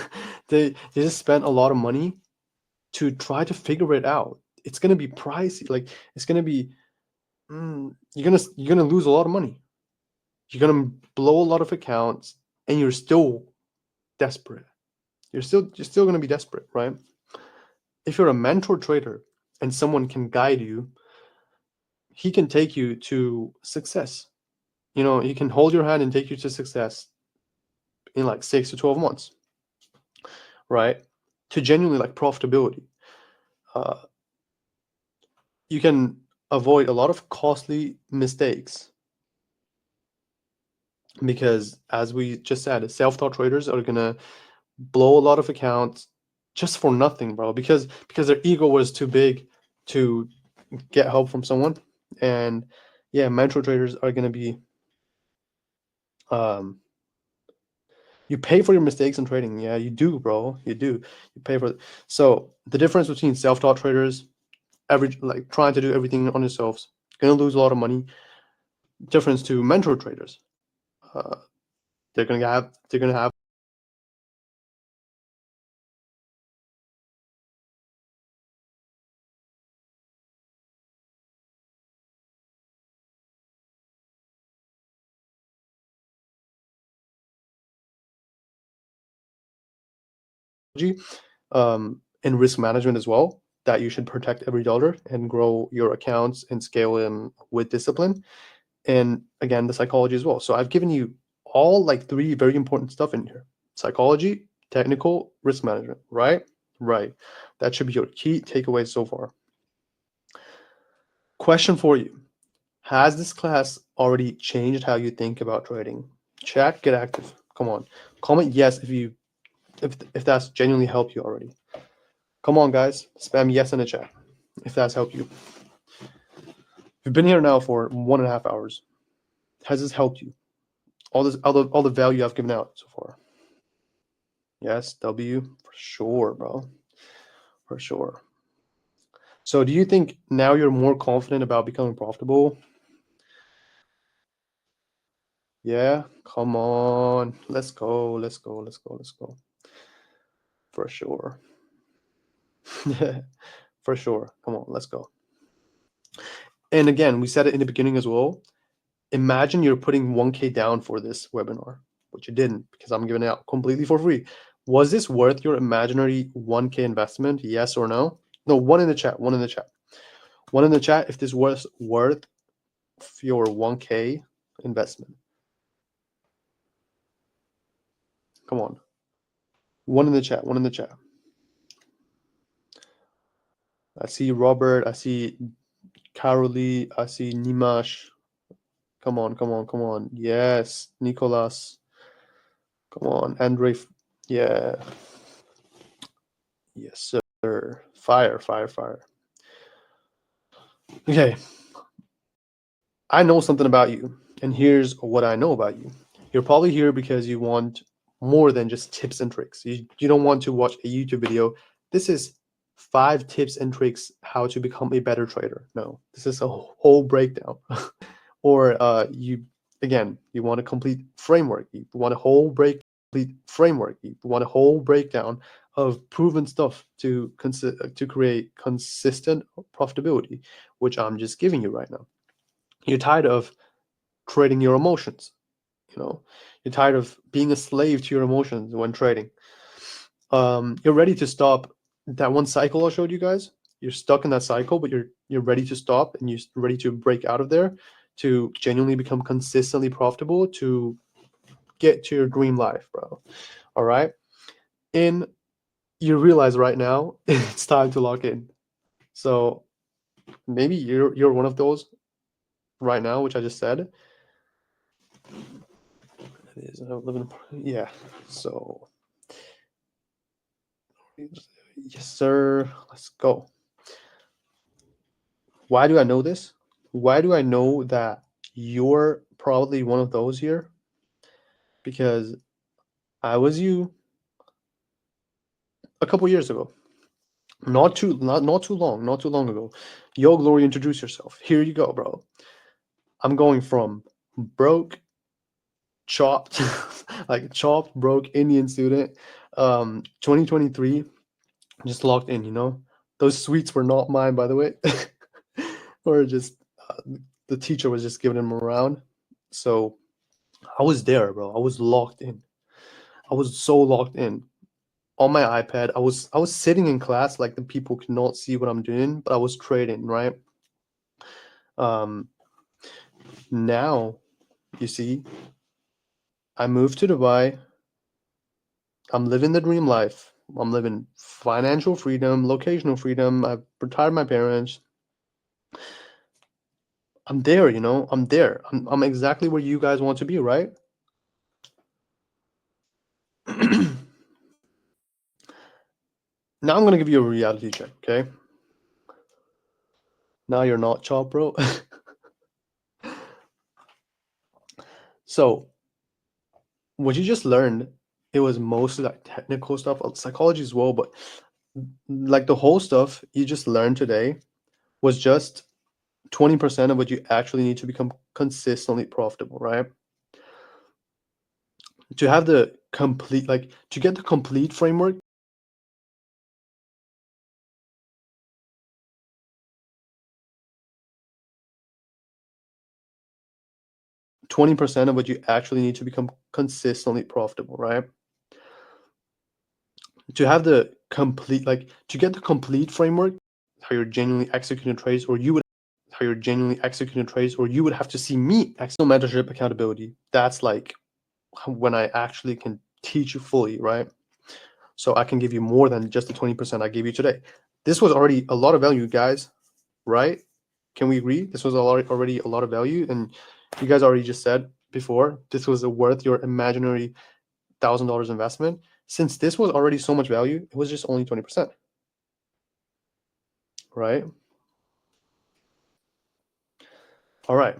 They just spend a lot of money to try to figure it out. It's gonna be pricey. Like it's gonna be you're gonna lose a lot of money. You're gonna blow a lot of accounts, and you're still desperate. You're still gonna be desperate, right? If you're a mentor trader and someone can guide you, he can take you to success. You know, he can hold your hand and take you to success in like 6 to 12 months, right? To genuinely like profitability. You can avoid a lot of costly mistakes because, as we just said, self-taught traders are gonna blow a lot of accounts just for nothing, bro, because their ego was too big to get help from someone. And yeah, mentor traders are gonna be you pay for your mistakes in trading. Yeah, you do, bro. You do. You pay for it. So the difference between self-taught traders, like trying to do everything on yourselves, gonna lose a lot of money. Difference to mentor traders, uh, they're gonna have in risk management as well, that you should protect every dollar and grow your accounts and scale them with discipline. And again, the psychology as well. So I've given you all like 3 very important stuff in here: psychology, technical, risk management. Right. That should be your key takeaway so far. Question for you: has this class already changed how you think about trading? Chat, get active. Come on, comment yes if that's genuinely helped you already. Come on, guys, spam yes in the chat if that's helped you. We've been here now for 1.5 hours. Has this helped you? All the value I've given out so far. Yes, W, for sure, bro. For sure. So do you think now you're more confident about becoming profitable? Yeah, come on. Let's go. Let's go. Let's go. Let's go. For sure. For sure. Come on, let's go. And again, we said it in the beginning as well. Imagine you're putting 1K down for this webinar, but you didn't because I'm giving it out completely for free. Was this worth your imaginary 1K investment? Yes or no? No, one in the chat. One in the chat. One in the chat if this was worth your 1K investment. Come on. One in the chat. One in the chat. I see Robert. I see Carolee. I see Nimash. Come on, come on, come on. Yes, Nicolas. Come on, Andre. Yeah. Yes, sir. Fire, fire, fire. Okay. I know something about you, and here's what I know about you. You're probably here because you want more than just tips and tricks. You don't want to watch a YouTube video. This is 5 tips and tricks how to become a better trader. No, this is a whole breakdown. Or you want a complete framework. You want a whole complete framework. You want a whole breakdown of proven stuff to create consistent profitability, which I'm just giving you right now. You're tired of trading your emotions. You're tired of being a slave to your emotions when trading. You're ready to stop that one cycle I showed you guys. You're stuck in that cycle, but you're ready to stop, and you're ready to break out of there to genuinely become consistently profitable, to get to your dream life, bro. All right. And you realize right now it's time to lock in. So maybe you're one of those right now, which I just said. It is. I live in. Yeah. So. Yes, sir. Let's go. Why do I know this? Why do I know that you're probably one of those here? Because I was you a couple years ago. Not too long ago. Yo, Glory, introduce yourself. Here you go, bro. I'm going from broke, chopped, like chopped, broke Indian student. 2023, just locked in, you know. Those sweets were not mine, by the way. Or just the teacher was just giving them around. So I was there, bro. I was locked in. I was so locked in on my iPad. I was sitting in class like the people could not see what I'm doing, but I was trading, right? Now you see, I moved to Dubai. I'm living the dream life. I'm living financial freedom, locational freedom. I've retired my parents. I'm there, you know. I'm there. I'm exactly where you guys want to be, right? Now I'm gonna give you a reality check, okay? Now you're not chop, bro. So what you just learned, it was mostly like technical stuff, psychology as well, but like the whole stuff you just learned today was just 20% of what you actually need to become consistently profitable, right? To have the complete, like to get the complete framework, 20% of what you actually need to become consistently profitable, right? To have the complete, like to get the complete framework, how you're genuinely executing trades, or you would have to see me mentorship accountability. That's like when I actually can teach you fully, right? So I can give you more than just the 20% I gave you today. This was already a lot of value, guys, right? Can we agree? This was already a lot of value, and you guys already just said before this was worth your imaginary $1,000 investment. Since this was already so much value, it was just only 20%, right? All right.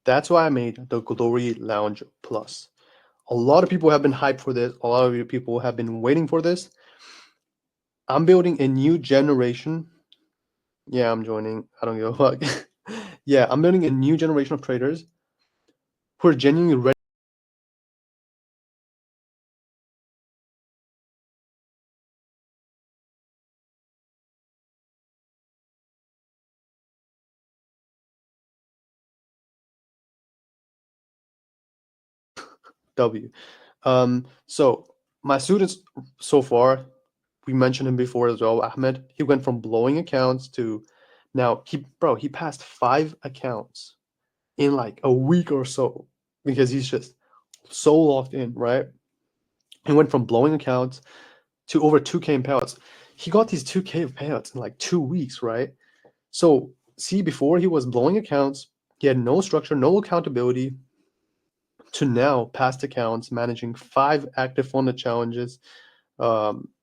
That's why I made the Glory Lounge Plus. A lot of people have been hyped for this. A lot of people have been waiting for this. I'm building a new generation. Yeah, I'm joining. I don't give a fuck. Yeah, I'm building a new generation of traders who are genuinely ready. W. So my students so far, we mentioned him before as well, Ahmed. He went from blowing accounts to now he passed 5 accounts in like a week or so because he's just so locked in, right? He went from blowing accounts to over 2K in payouts. He got these 2K of payouts in like 2 weeks, right? So see, before he was blowing accounts, he had no structure, no accountability, to now past accounts, managing 5 active funded challenges.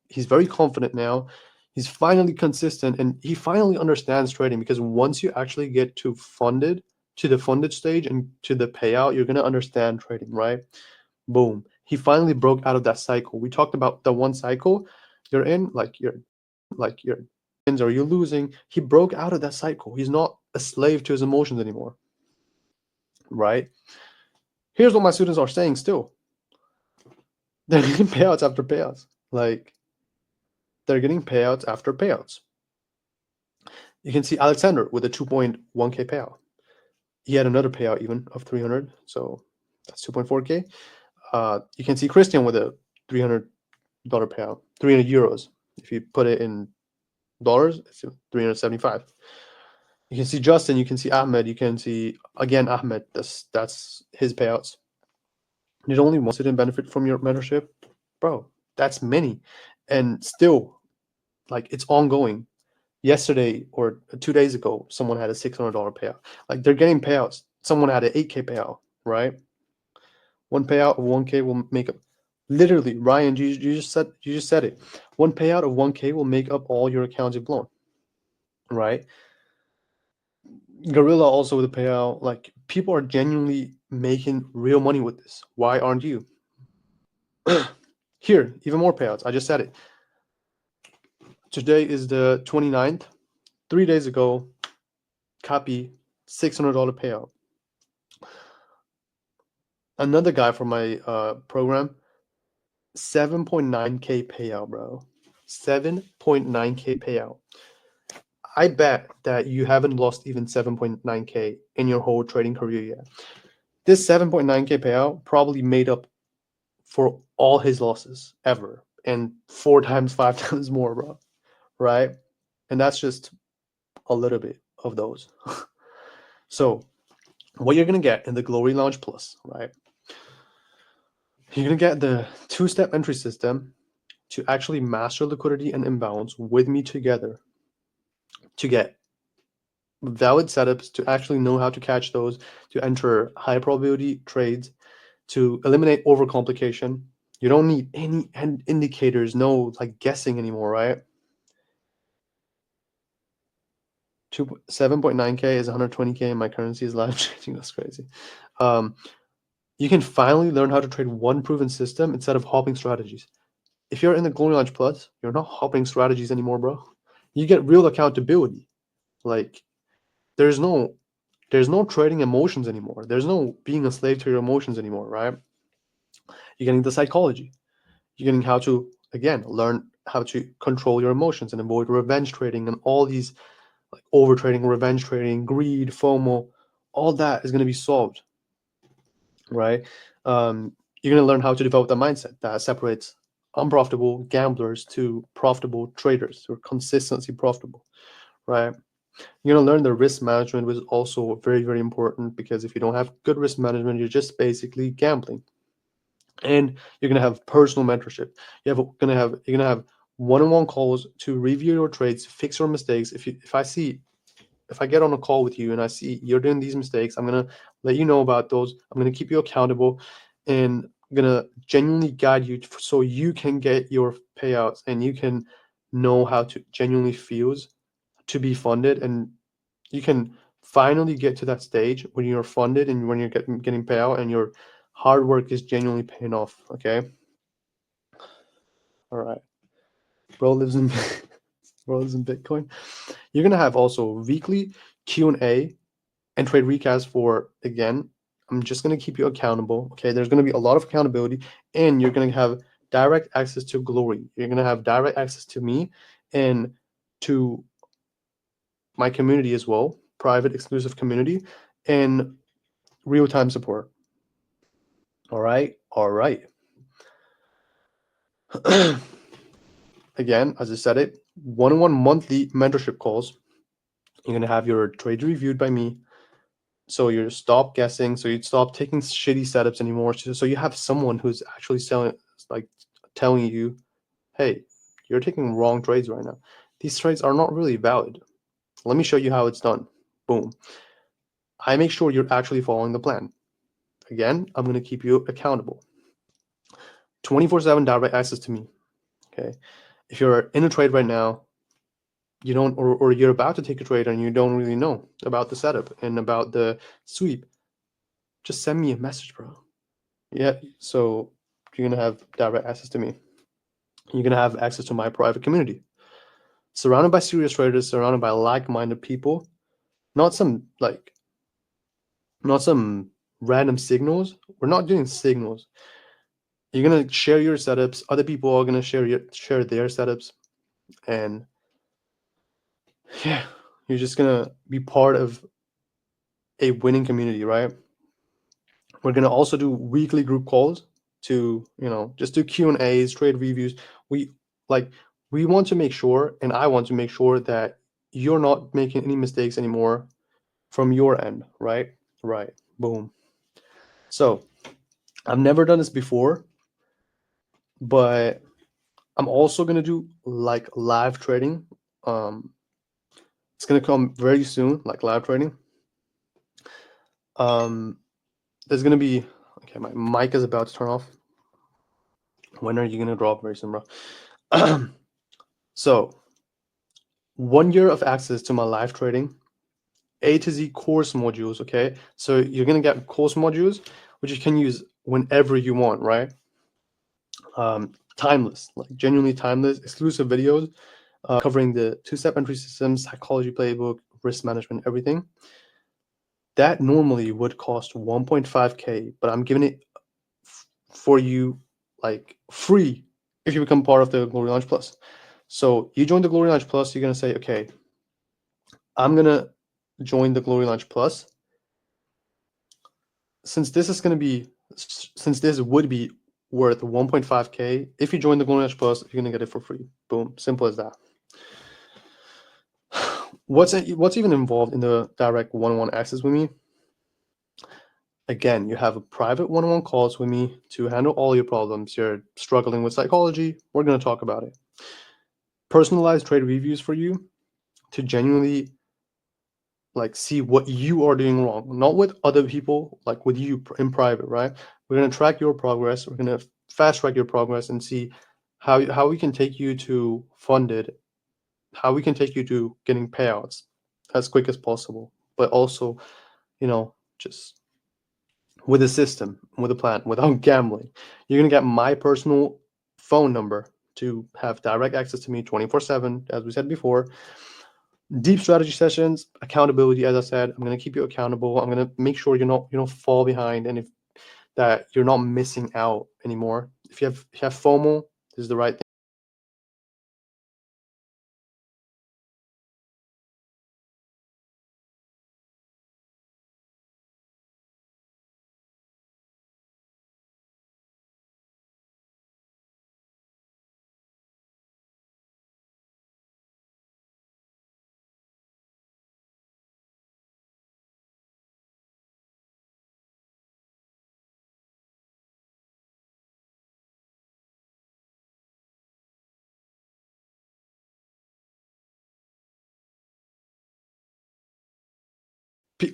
He's very confident now. He's finally consistent and he finally understands trading, because once you actually get to the funded stage and to the payout, you're going to understand trading, right? Boom. He finally broke out of that cycle. We talked about the one cycle you're in, like you're wins or you're losing. He broke out of that cycle. He's not a slave to his emotions anymore, right? Here's what my students are saying still. They're getting payouts after payouts. Like, they're getting payouts after payouts. You can see Alexander with a 2.1K payout. He had another payout even of 300, so that's 2.4K. You can see Christian with a $300 payout, 300 euros. If you put it in dollars, it's 375. You can see Justin, you can see Ahmed, you can see again Ahmed. That's his payouts. Did only one student benefit from your mentorship, bro? That's many, and still, like, it's ongoing. yesterday or 2 days ago, someone had a $600 payout. Like they're getting payouts. Someone had an 8K payout, right? One payout of 1K will make up. Literally, Ryan, you just said it. One payout of 1K will make up all your accounts you've blown, right? Gorilla also with a payout. Like people are genuinely making real money with this. Why aren't you? Here, even more payouts. I just said it. Today is the 29th. 3 days ago, copy $600 payout. Another guy from my program, 7.9K payout, bro. 7.9K payout. I bet that you haven't lost even 7.9K in your whole trading career yet. This 7.9K payout probably made up for all his losses ever, and 4 times, 5 times more, bro. Right? And that's just a little bit of those. So what you're gonna get in the Glory Launch Plus, right? You're gonna get the 2-step entry system to actually master liquidity and imbalance with me together, to get valid setups, to actually know how to catch those, to enter high probability trades, to eliminate overcomplication. You don't need any indicators, no like guessing anymore, right? 7.9K is 120K and my currency is live changing. That's crazy. You can finally learn how to trade one proven system instead of hopping strategies. If you're in the Glory Launch Plus, you're not hopping strategies anymore, bro. You get real accountability. Like there's no trading emotions anymore. There's no being a slave to your emotions anymore, right? You're getting the psychology. You're getting how to, again, learn how to control your emotions and avoid revenge trading and all these like over trading, revenge trading, greed, FOMO, all that is going to be solved, right? You're going to learn how to develop the mindset that separates unprofitable gamblers to profitable traders who are consistently profitable, right? You're going to learn the risk management, which is also very, very important, because if you don't have good risk management, you're just basically gambling. And you're going to have personal mentorship. You're going to have one-on-one calls to review your trades, fix your mistakes. If I get on a call with you and I see you're doing these mistakes, I'm going to let you know about those. I'm going to keep you accountable and I'm going to genuinely guide you so you can get your payouts and you can know how to genuinely feels to be funded, and you can finally get to that stage when you're funded and when you're getting payout and your hard work is genuinely paying off. Okay. All right. Bro lives in bro lives in Bitcoin. You're gonna have also weekly Q&A and trade recaps for, again, I'm just gonna keep you accountable. Okay. There's gonna be a lot of accountability, and you're gonna have direct access to Glory. You're gonna have direct access to me and to my community as well, private exclusive community, and real-time support. All right. Again, as I said it, one-on-one monthly mentorship calls. You're gonna have your trades reviewed by me, so you stop guessing, so you stop taking shitty setups anymore, so you have someone who's actually telling you, hey, you're taking wrong trades right now. These trades are not really valid. Let me show you how it's done. Boom. I make sure you're actually following the plan. Again, I'm going to keep you accountable. 24/7 direct access to me. Okay. If you're in a trade right now, you don't, or you're about to take a trade and you don't really know about the setup and about the sweep, just send me a message, bro. Yeah. So you're going to have direct access to me. You're going to have access to my private community. Surrounded by serious traders, surrounded by like-minded people, not some random signals. We're not doing signals. You're gonna share your setups. Other people are gonna share their setups, and yeah, you're just gonna be part of a winning community, right? We're gonna also do weekly group calls to, just do Q&As, trade reviews. We want to make sure, and I want to make sure that you're not making any mistakes anymore from your end, right? Right. Boom. So I've never done this before, but I'm also gonna do like live trading. It's gonna come very soon, like live trading. There's gonna be, okay, my mic is about to turn off. When are you gonna drop? Very soon, bro. So 1 year of access to my live trading, A to Z course modules. Okay, so you're gonna get course modules which you can use whenever you want, right? Timeless, like genuinely timeless, exclusive videos covering the two-step entry systems, psychology playbook, risk management, everything. That normally would cost 1.5K, but I'm giving it for you like free if you become part of the Glory Launch Plus. So you join the Glory Launch Plus, you're gonna say, okay, I'm gonna join the Glory Launch Plus. Since this would be worth 1.5K, if you join the Glory Launch Plus, you're gonna get it for free. Boom, simple as that. What's even involved in the direct one-on-one access with me? Again, you have a private one-on-one calls with me to handle all your problems. You're struggling with psychology, we're going to talk about it. Personalized trade reviews for you to genuinely like see what you are doing wrong, not with other people, like with you in private, right? We're going to track your progress. We're going to fast track your progress and see how we can take you to funded, how we can take you to getting payouts as quick as possible, but also, just with a system, with a plan, without gambling. You're going to get my personal phone number to have direct access to me 24/7, as we said before. Deep strategy sessions, accountability, as I said. I'm going to keep you accountable. I'm going to make sure you don't fall behind, and if that you're not missing out anymore. If you have FOMO, this is the right thing.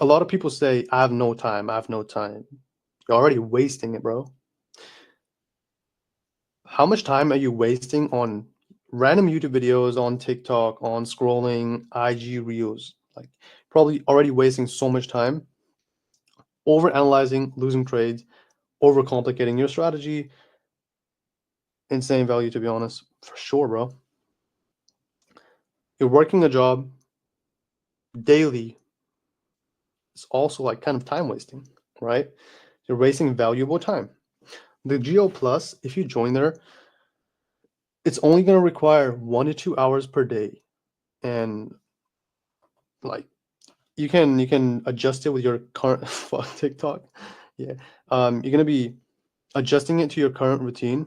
A lot of people say, I have no time. I have no time. You're already wasting it, bro. How much time are you wasting on random YouTube videos, on TikTok, on scrolling IG reels? Like, probably already wasting so much time, over analyzing, losing trades, over complicating your strategy. Insane value, to be honest, for sure, bro. You're working a job daily. It's also like kind of time wasting, right? You're wasting valuable time. The Geo Plus, if you join there, it's only going to require 1 to 2 hours per day, and like you can adjust it with your current fuck TikTok. Yeah. You're gonna be adjusting it to your current routine,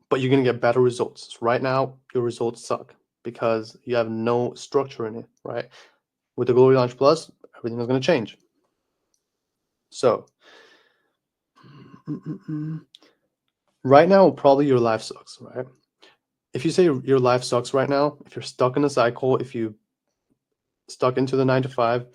but you're gonna get better results. Right now, your results suck because you have no structure in it, right? With the Glory Launch Plus, everything is gonna change. So right now, probably your life sucks, right? If you say your life sucks right now, if you're stuck in a cycle, if you stuck into the 9 to 5,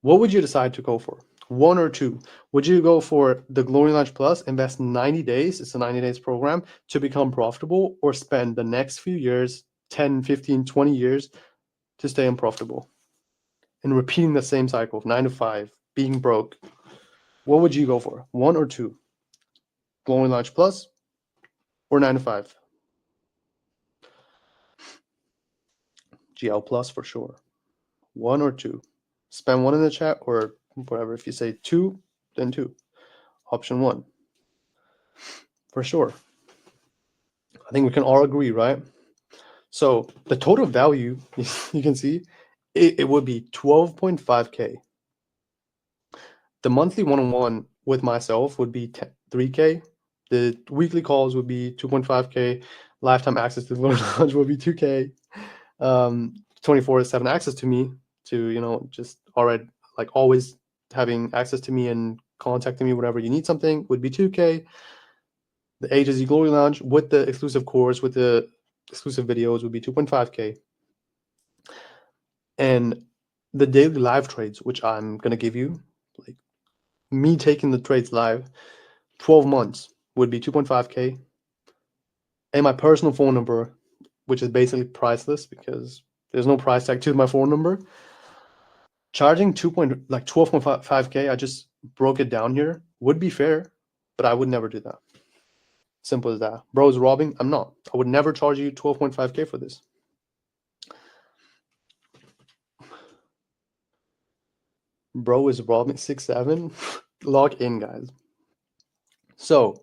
what would you decide to go for? One or two? Would you go for the Glory Launch Plus, invest 90 days, it's a 90 days program, to become profitable, or spend the next few years, 10, 15, 20 years, to stay unprofitable and repeating the same cycle of 9 to 5, being broke? What would you go for? One or two? Glory Launch Plus or 9 to 5? GL Plus for sure. One or two? Spam one in the chat or whatever. If you say two, then two. Option one. For sure. I think we can all agree, right? So the total value, you can see, it would be 12.5K. The monthly one-on-one with myself would be 3K. The weekly calls would be 2.5K. Lifetime access to the launch would be 2K. 24/7 access to me, to just already, like, always having access to me and contacting me whenever you need something, would be 2K. The A to Z Glory Lounge with the exclusive course, with the exclusive videos, would be 2.5K. And the daily live trades, which I'm gonna give you, like me taking the trades live, 12 months would be 2.5K. And my personal phone number, which is basically priceless because there's no price tag to my phone number. Charging 12.5K, I just broke it down here, would be fair, but I would never do that. Simple as that. Bro is robbing? I'm not. I would never charge you 12.5K for this. Bro is robbing 6-7. Log in, guys. So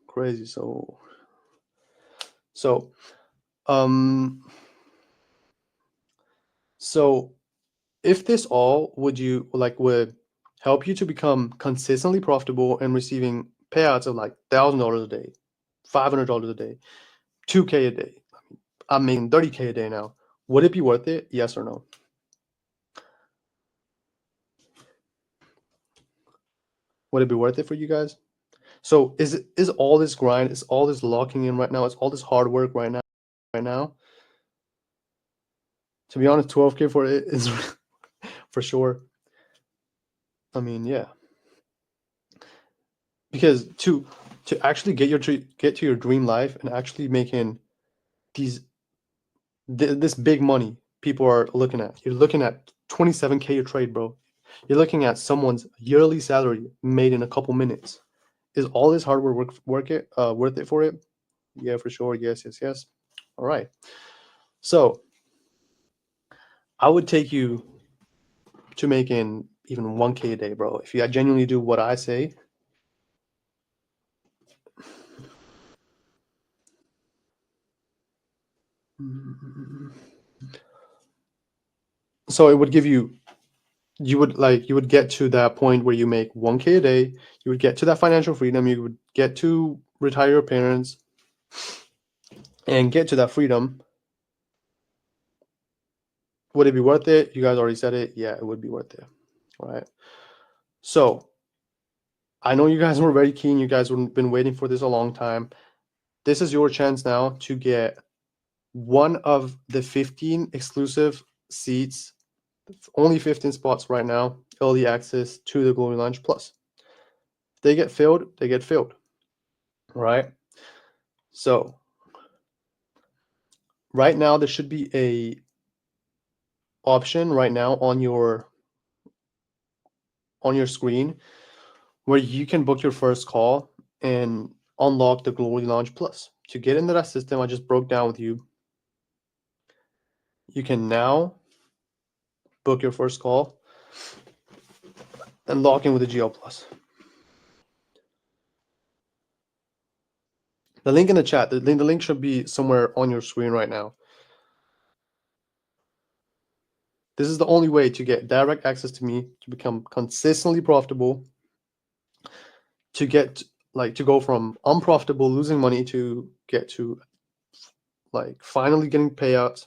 crazy. So if this all would help you to become consistently profitable and receiving payouts of like $1,000 a day, $500 a day, 2K a day. I'm making 30K a day now. Would it be worth it? Yes or no? Would it be worth it for you guys? So is all this grind, is all this locking in right now, is all this hard work right now? To be honest, 12K for it is for sure. I mean, yeah. Because to actually get to your dream life and actually making this big money people are looking at. You're looking at 27K a trade, bro. You're looking at someone's yearly salary made in a couple minutes. Is all this hard work worth it for it? Yeah, for sure. Yes. All right. So I would take you to making even 1K a day, bro. If you genuinely do what I say. So it would give you would get to that point where you make 1K a day, you would get to that financial freedom, you would get to retire your parents and get to that freedom. Would it be worth it? You guys already said it. Yeah, it would be worth it. All right. So I know you guys were very keen. You guys have been waiting for this a long time. This is your chance now to get one of the 15 exclusive seats, only 15 spots right now, early access to the Glory Lounge Plus. If they get filled, they get filled. All right. So right now there should be a option right now on your screen where you can book your first call and unlock the Glory Lounge Plus. To get into that system I just broke down with you, you can now book your first call and log in with the GL Plus. The link in the chat, the link should be somewhere on your screen right now. This is the only way to get direct access to me, to become consistently profitable, to get to go from unprofitable, losing money, to get to finally getting payouts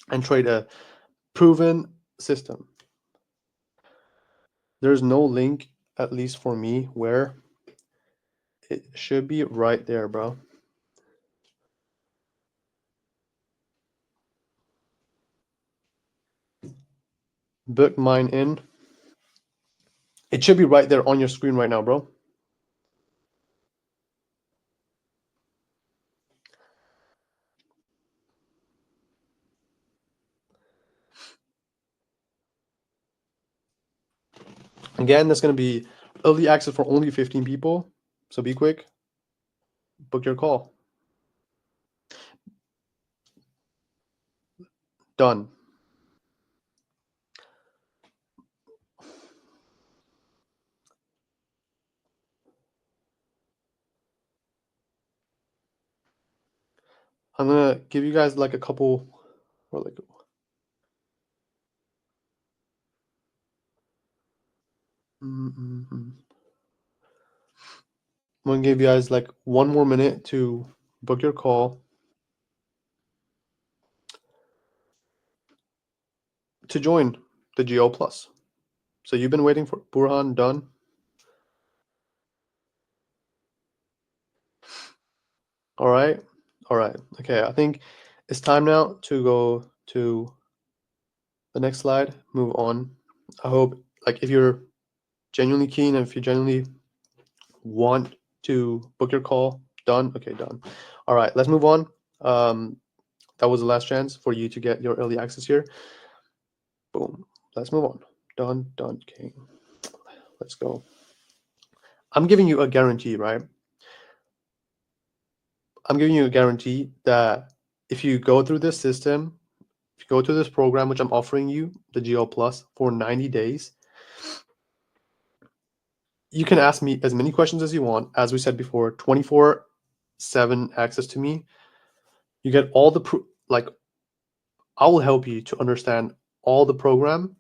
and trade a proven system. There's no link, at least for me, where it should be right there, bro. Book mine in. It should be right there on your screen right now, bro. Again, that's going to be early access for only 15 people. So be quick. Book your call. Done. I'm going to give you guys a couple, or I'm going to give you guys 1 more minute to book your call to join the GO Plus. So you've been waiting for Burhan. Done. All right. All right. Okay. I think it's time now to go to the next slide, move on. I hope, like, if you're genuinely keen and if you genuinely want to book your call, done. Okay, done. All right, let's move on. That was the last chance for you to get your early access here. Boom. Let's move on. Done, done, king. Let's go. I'm giving you a guarantee, right? I'm giving you a guarantee that if you go through this system, if you go through this program, which I'm offering you, the GL Plus, for 90 days, you can ask me as many questions as you want. As we said before, 24/7 access to me. You get all the like, I will help you to understand all the program.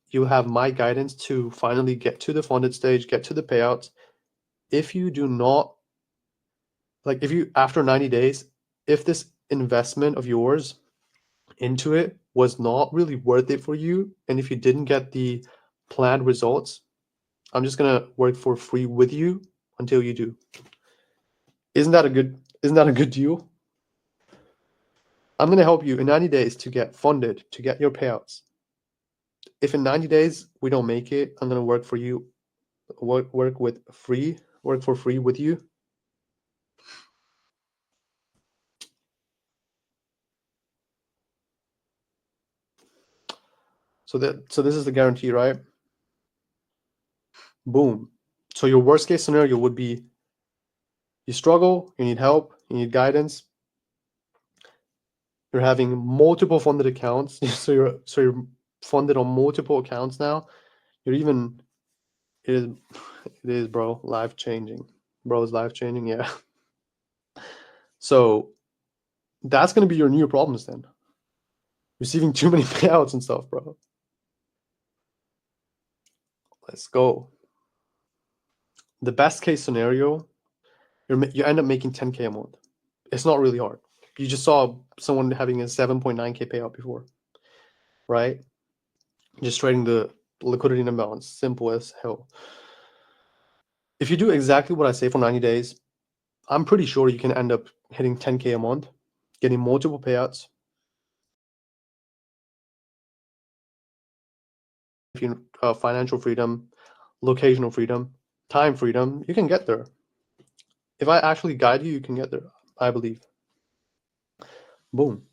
You have my guidance to finally get to the funded stage, get to the payouts. If you do not, like, if you, after 90 days, if this investment of yours into it was not really worth it for you, and if you didn't get the planned results, I'm just gonna work for free with you until you do. Isn't that a good deal? I'm gonna help you in 90 days to get funded, to get your payouts. If in 90 days we don't make it, I'm gonna work for you, work for free with you. So this is the guarantee, right? Boom. So your worst case scenario would be you struggle, you need help, you need guidance. You're having multiple funded accounts, so you're funded on multiple accounts now. You're even it is, bro, life changing. Bro, is life changing, yeah. So that's gonna be your new problems then. Receiving too many payouts and stuff, bro. Let's go. The best case scenario, you end up making 10K a month. It's not really hard. You just saw someone having a 7.9K payout before, right? Just trading the liquidity imbalance, simple as hell. If you do exactly what I say for 90 days, I'm pretty sure you can end up hitting 10K a month, getting multiple payouts. If you financial freedom, locational freedom, time freedom, you can get there. If I actually guide you, you can get there, I believe. Boom.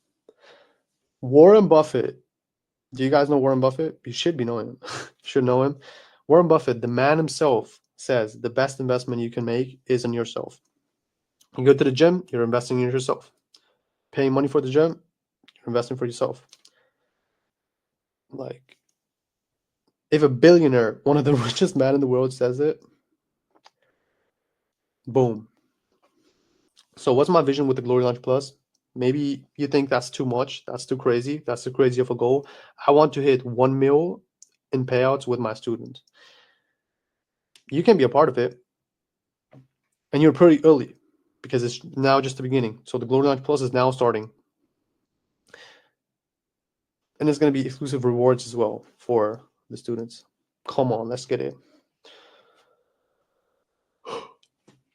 Warren Buffett. Do you guys know Warren Buffett? You should be knowing him. You should know him. Warren Buffett, the man himself, says the best investment you can make is in yourself. You go to the gym, you're investing in yourself. Paying money for the gym, you're investing for yourself. Like, if a billionaire, one of the richest men in the world, says it, boom. So what's my vision with the Glory Launch Plus? Maybe you think that's too much, that's too crazy, that's too crazy of a goal. I want to hit 1 mil in payouts with my students. You can be a part of it, and you're pretty early because it's now just the beginning. So the Glory Launch Plus is now starting, and there's going to be exclusive rewards as well for the students. Come on, let's get it.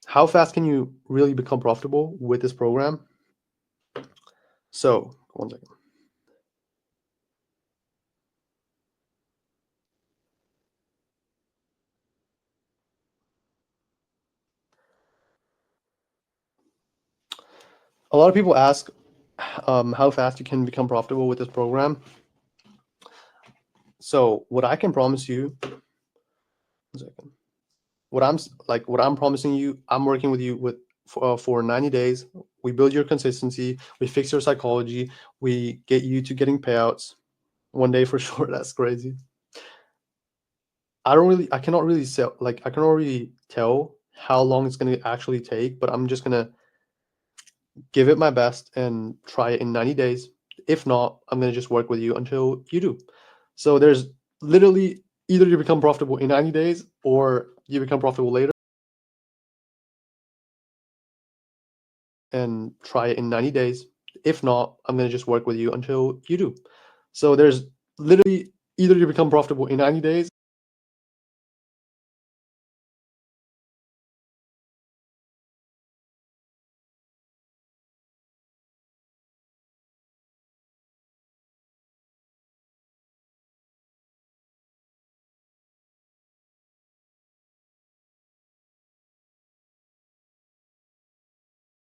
How fast can you really become profitable with this program? So, one second. A lot of people ask how fast you can become profitable with this program. So what I can promise you, 1 second. What I'm promising you, I'm working with you for 90 days. We build your consistency, we fix your psychology, we get you to getting payouts 1 day for sure. That's crazy. I cannot really tell how long it's going to actually take, but I'm just going to give it my best and try it in 90 days. If not, I'm going to just work with you until you do. So there's literally either you become profitable in 90 days or you become profitable later and try it in 90 days. If not, I'm going to just work with you until you do. So there's literally either you become profitable in 90 days